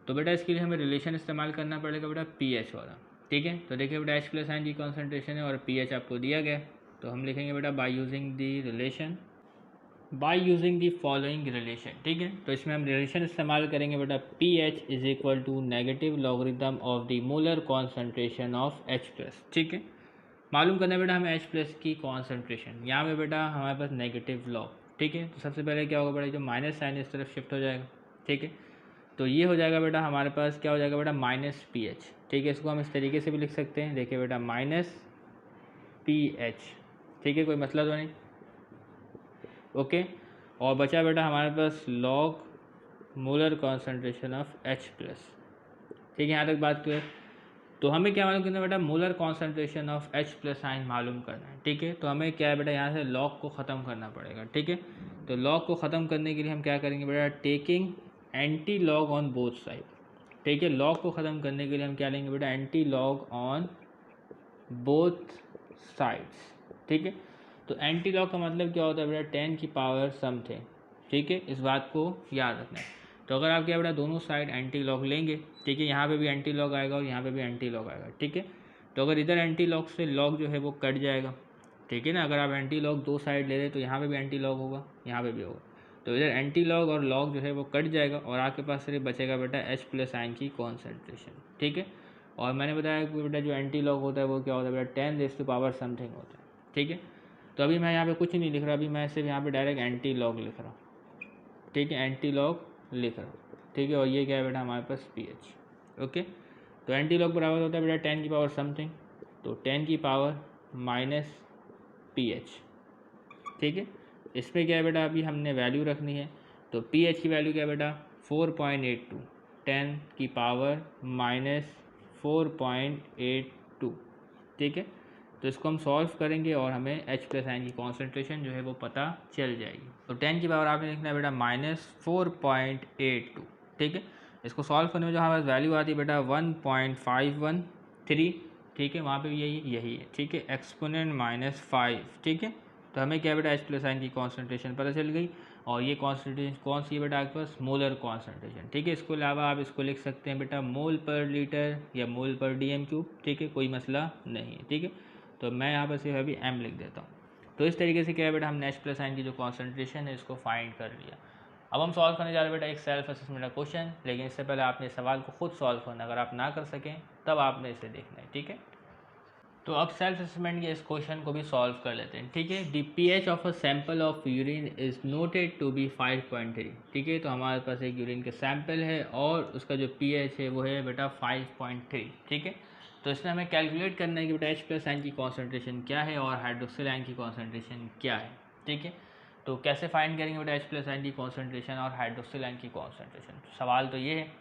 तो बेटा इसके लिए हमें रिलेशन इस्तेमाल करना पड़ेगा बेटा पीएच वाला। ठीक है, तो देखिए बेटा H प्लस आयन की कॉन्सेंट्रेशन है और पीएच आपको दिया गया, तो हम लिखेंगे बेटा by using the relation, by using the following relation. ठीक है, तो इसमें हम रिलेशन इस्तेमाल करेंगे बेटा pH is equal to negative logarithm of the molar concentration of H plus. ठीक है, मालूम करना है बेटा हमें H प्लस की कॉन्सेंट्रेशन, यहाँ पे बेटा हमारे पास नेगेटिव लॉग। ठीक है, तो सबसे पहले क्या होगा बेटा जो माइनस साइन इस तरफ शिफ्ट हो जाएगा। ठीक है, तो ये हो जाएगा बेटा हमारे पास क्या हो जाएगा बेटा माइनस पीएच। ठीक है, इसको हम इस तरीके से भी लिख सकते हैं, देखिए बेटा माइनस पीएच। ठीक है, कोई मसला तो नहीं। ओके, और बचा बेटा हमारे पास log molar concentration of H plus. ठीक है, यहाँ तक बात क्लियर। तो हमें क्या मालूम करना है बेटा molar concentration of H plus ion मालूम करना है। ठीक है, तो हमें क्या है बेटा यहाँ से लॉग को ख़त्म करना पड़ेगा। ठीक है, तो लॉग को ख़त्म करने के लिए हम क्या करेंगे बेटा taking anti log on both side. ठीक है, लॉग को ख़त्म करने के लिए हम क्या लेंगे बेटा anti log on both sides. ठीक है, तो एंटी लॉग का मतलब क्या होता है बेटा 10 की पावर समथिंग। ठीक है, इस बात को याद रखना है। तो अगर आप क्या बेटा दोनों साइड एंटी लॉग लेंगे, ठीक है, यहाँ पे भी एंटी लॉग आएगा और यहाँ पे भी एंटी लॉग आएगा। ठीक है, तो अगर इधर एंटी लॉग से लॉग जो है वो कट जाएगा। ठीक है ना, अगर आप एंटी लॉग दो साइड ले रहे तो यहाँ पे भी एंटी लॉग होगा, यहाँ पे भी होगा, तो इधर एंटी लॉग और लॉग जो है वो कट जाएगा और आपके पास सिर्फ बचेगा बेटा H प्लस आयन की कॉन्सेंट्रेशन। ठीक है, और मैंने बताया कि बेटा जो एंटी लॉग होता है वो क्या होता है बेटा 10 रेज़ टू पावर समथिंग होता है। ठीक है, तो अभी मैं यहाँ पे कुछ नहीं लिख रहा, अभी मैं सिर्फ यहाँ पे डायरेक्ट एंटी लॉग लिख रहा हूँ। ठीक है, एंटी लॉग लिख रहा हूँ। ठीक है, और ये क्या है बेटा हमारे पास पीएच। ओके, तो एंटी लॉग बराबर होता है बेटा 10 की पावर समथिंग, तो 10 की पावर माइनस पीएच। ठीक है, इसमें क्या है बेटा अभी हमने वैल्यू रखनी है, तो पीएच की वैल्यू क्या है बेटा 4.82, 10 की पावर माइनस 4.82। ठीक है, तो इसको हम सॉल्व करेंगे और हमें H प्लस आयन की कॉन्सेंट्रेशन जो है वो पता चल जाएगी। तो 10 की पावर आपने लिखना है बेटा माइनस 4.82। ठीक है, इसको सॉल्व करने में जो हमारे पास वैल्यू आती है बेटा 1.513। ठीक है, वहाँ पे भी यही है। ठीक है, एक्सपोनेंट माइनस 5। ठीक है, तो हमें क्या बेटा H प्लस आयन की कॉन्सेंट्रेशन पता चल गई, और ये कॉन्सेंट्रेशन कौन सी है बेटा आपके पास मोलर कॉन्सेंट्रेशन। ठीक है, इसके अलावा आप इसको लिख सकते हैं बेटा मोल पर लीटर या मोल पर डीएम क्यूब। ठीक है, कोई मसला नहीं है। ठीक है, तो मैं यहाँ पर सिर्फ अभी m लिख देता हूँ। तो इस तरीके से क्या है बेटा हमने H प्लस आयन की जो कॉन्सेंट्रेशन है इसको फाइंड कर लिया। अब हम सॉल्व करने जा रहे हैं बेटा एक सेल्फ असेसमेंट का क्वेश्चन, लेकिन इससे पहले आपने सवाल को खुद सॉल्व करना, अगर आप ना कर सकें तब आपने इसे देखना है। ठीक है, तो अब सेल्फ असेसमेंट के इस क्वेश्चन को भी सॉल्व कर लेते हैं। ठीक है, the pH of a sample of urine is noted to be 5.3। ठीक है, तो हमारे पास एक यूरिन का सैंपल है और उसका जो पीएच है वो है बेटा 5.3। ठीक है, तो इसमें हमें कैलकुलेट करना है कि बेटा H प्लस आयन की कॉन्सेंट्रेशन क्या है और हाइड्रोक्सिल आयन की कॉन्सेंट्रेशन क्या है। ठीक है, तो कैसे फाइंड करेंगे बेटा H प्लस आयन की कॉन्सेंट्रेशन और हाइड्रोक्सिल आयन की कॉन्सेंट्रेशन, सवाल तो ये है।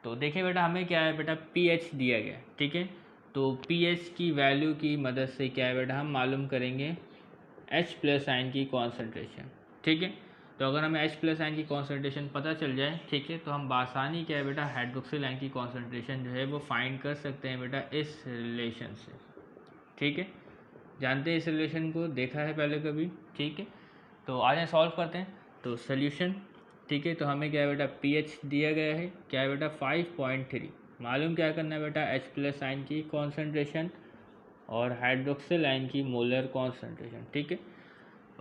तो देखिए बेटा हमें क्या है बेटा पीएच दिया गया। ठीक है, तो पीएच की वैल्यू की मदद से क्या है बेटा हम मालूम करेंगे H प्लस आयन की कॉन्सेंट्रेशन। ठीक है, तो अगर हमें H प्लस आयन की कॉन्सेंट्रेशन पता चल जाए, ठीक है, तो हम बासानी क्या है बेटा हाइड्रोक्सिल आयन की कॉन्सेंट्रेशन जो है वो फाइंड कर सकते हैं बेटा इस रिलेशन से। ठीक है, जानते हैं इस रिलेशन को, देखा है पहले कभी। ठीक है, तो आज सॉल्व करते हैं। तो सोल्यूशन, ठीक है, तो हमें क्या है बेटा पीएच दिया गया है, क्या है बेटा 5.3। मालूम क्या करना है बेटा H प्लस आयन की कॉन्सेंट्रेशन और हाइड्रोक्सिल आयन की मोलर कॉन्सेंट्रेशन। ठीक है,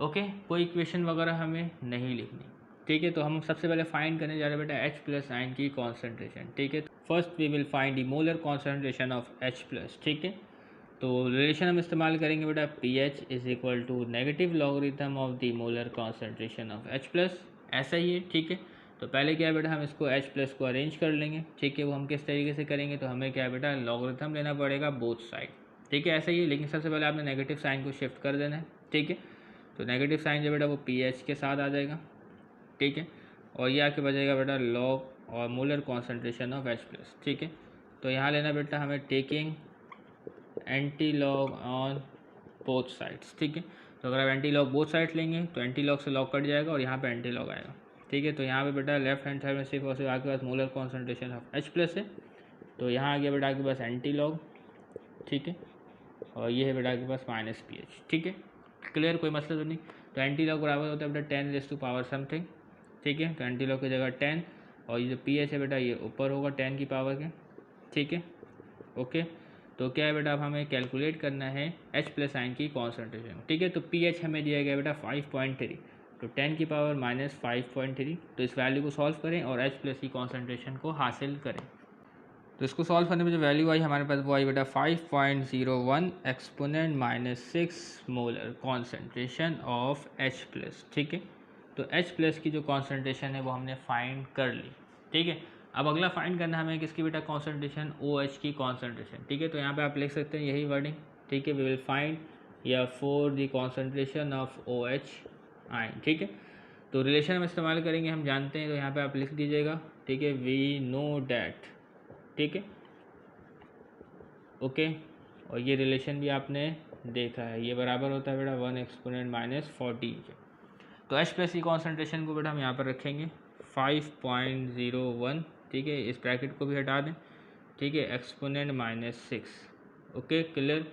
ओके, कोई इक्वेशन वगैरह हमें नहीं लिखनी। ठीक है, तो हम सबसे पहले फाइंड करने जा रहे हैं बेटा H प्लस आयन की कॉन्सेंट्रेशन। ठीक है, first we will find the molar concentration of H plus. ठीक है, तो रिलेशन हम इस्तेमाल करेंगे बेटा pH is equal to negative logarithm of the molar concentration of H+, ऐसा ही है, ठीक है। तो पहले क्या है बेटा, हम इसको H+ को अरेंज कर लेंगे, ठीक है। वो हम किस तरीके से करेंगे, तो हमें क्या है बेटा, लॉगरिथम लेना पड़ेगा बोथ साइड, ठीक है, ऐसा ही है। लेकिन सबसे पहले आपने नेगेटिव साइन को शिफ्ट कर देना है, ठीक है। तो नेगेटिव साइन जो बेटा वो pH के साथ आ जाएगा, ठीक है, और ये आके बचेगा बेटा लॉग और मोलर कॉन्सेंट्रेशन ऑफ H+, ठीक है। तो यहाँ लेना बेटा हमें taking anti log on both sides, ठीक है। तो अगर आप एंटी लॉग बोथ साइड्स लेंगे तो एंटी लॉग से लॉग कट जाएगा और यहाँ पे एंटी लॉग आएगा, ठीक है। तो यहाँ पे बेटा लेफ्ट हैंड साइड में सिर्फ और सिर्फ आपके पास मोलर कॉन्सेंट्रेशन ऑफ H+ है, तो यहाँ आ गया बेटा आपके पास एंटी लॉग, ठीक है, और ये है बेटा आपके पास -pH, ठीक है। क्लियर, कोई मसला तो नहीं। तो एंटी लॉग बराबर होता है बेटा 10⁻⁻ समथिंग, ठीक है। तो एंटी लॉग की जगह 10 और ये जो pH है बेटा ये ऊपर होगा 10 की पावर के, ठीक है, ओके। तो क्या है बेटा, अब हमें कैलकुलेट करना है H+ आयन की कॉन्सेंट्रेशन, ठीक है। तो pH हमें दिया गया बेटा 5.3, तो 10 की पावर -5.3। तो इस वैल्यू को सॉल्व करें और H+ की कॉन्सेंट्रेशन को हासिल करें। तो इसको सॉल्व करने में जो वैल्यू आई हमारे पास वो आई बेटा 5.01 exponent -6 molar concentration of H+, ठीक है। तो H+ की जो कॉन्सेंट्रेशन है वो हमने फाइंड कर ली, ठीक है। अब अगला फाइंड करना हमें किसकी बेटा, कॉन्सेंट्रेशन OH की कॉन्सेंट्रेशन, ठीक है। तो यहाँ पे आप लिख सकते हैं यही वर्डिंग, ठीक है, वी विल फाइंड या for the concentration of OH ion, ठीक है। तो रिलेशन हम इस्तेमाल करेंगे, हम जानते हैं, तो यहाँ पे आप लिख दीजिएगा, ठीक है, वी नो डैट, ठीक है, ओके। और ये रिलेशन भी आपने देखा है, ये बराबर होता है बेटा 1 एक्सपोनेंट -14। तो H+ की कॉन्सेंट्रेशन को बेटा हम यहाँ पर रखेंगे 5.01, ठीक है, इस ब्रैकेट को भी हटा दें, ठीक है, एक्सपोनेंट -6, ओके, क्लियर।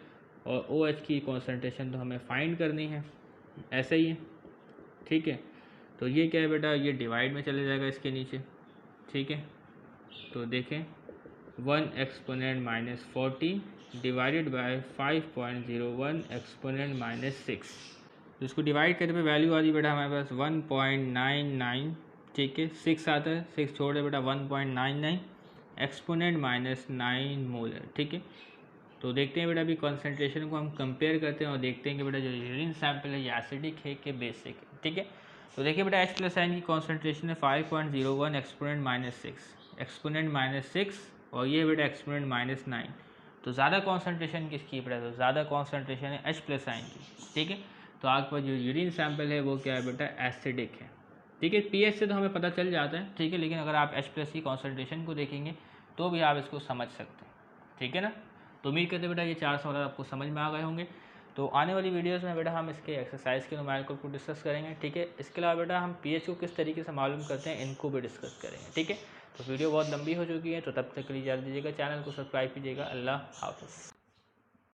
और OH की कॉन्सेंट्रेशन तो हमें फाइंड करनी है, ऐसा ही है, ठीक है। तो ये क्या है बेटा, ये डिवाइड में चले जाएगा इसके नीचे, ठीक है। तो देखें 1 एक्सपोनेंट -14 डिवाइडेड बाय 5.01 एक्सपोनेंट -6। तो इसको डिवाइड करने पे वैल्यू आ रही बेटा हमारे पास 1.99, ठीक है, 6 आता है, 6 छोड़ दे बेटा 1.99 एक्सपोनेंट -9 मोलर, ठीक है। तो देखते हैं बेटा अभी कॉन्सेंट्रेशन को हम कंपेयर करते हैं और देखते हैं कि बेटा जो यूरिन सैंपल है ये एसिडिक है कि बेसिक है, ठीक है। तो देखिए बेटा H+ आयन की कॉन्सेंट्रेशन है 5.01 एक्सपोनेंट -6 एक्सपोनेंट -6 और ये बेटा एक्सपोनेंट -9। तो ज़्यादा कॉन्सेंट्रेशन किसकी बेटा, तो ज़्यादा कॉन्सेंट्रेशन है H+ आयन की, ठीक है। तो आपके पास जो यूरिन सैंपल है वो क्या है बेटा, एसिडिक है, ठीक है। pH से तो हमें पता चल जाता है, ठीक है, लेकिन अगर आप H+ की कॉन्सेंट्रेशन को देखेंगे तो भी आप इसको समझ सकते हैं, ठीक है ना। तो उम्मीद करते बेटा ये 4 सवाल आपको समझ में आ गए होंगे। तो आने वाली वीडियोस में बेटा हम इसके एक्सरसाइज के नुमाइर को डिस्कस करेंगे, ठीक है। इसके अलावा बेटा हम pH को किस तरीके से मालूम करते हैं इनको भी डिस्कस करेंगे, ठीक है। तो वीडियो बहुत लंबी हो चुकी है, तो तब तक के लिए इजाज़त दीजिएगा, चैनल को सब्सक्राइब कीजिएगा। अल्लाह हाफ़िज़।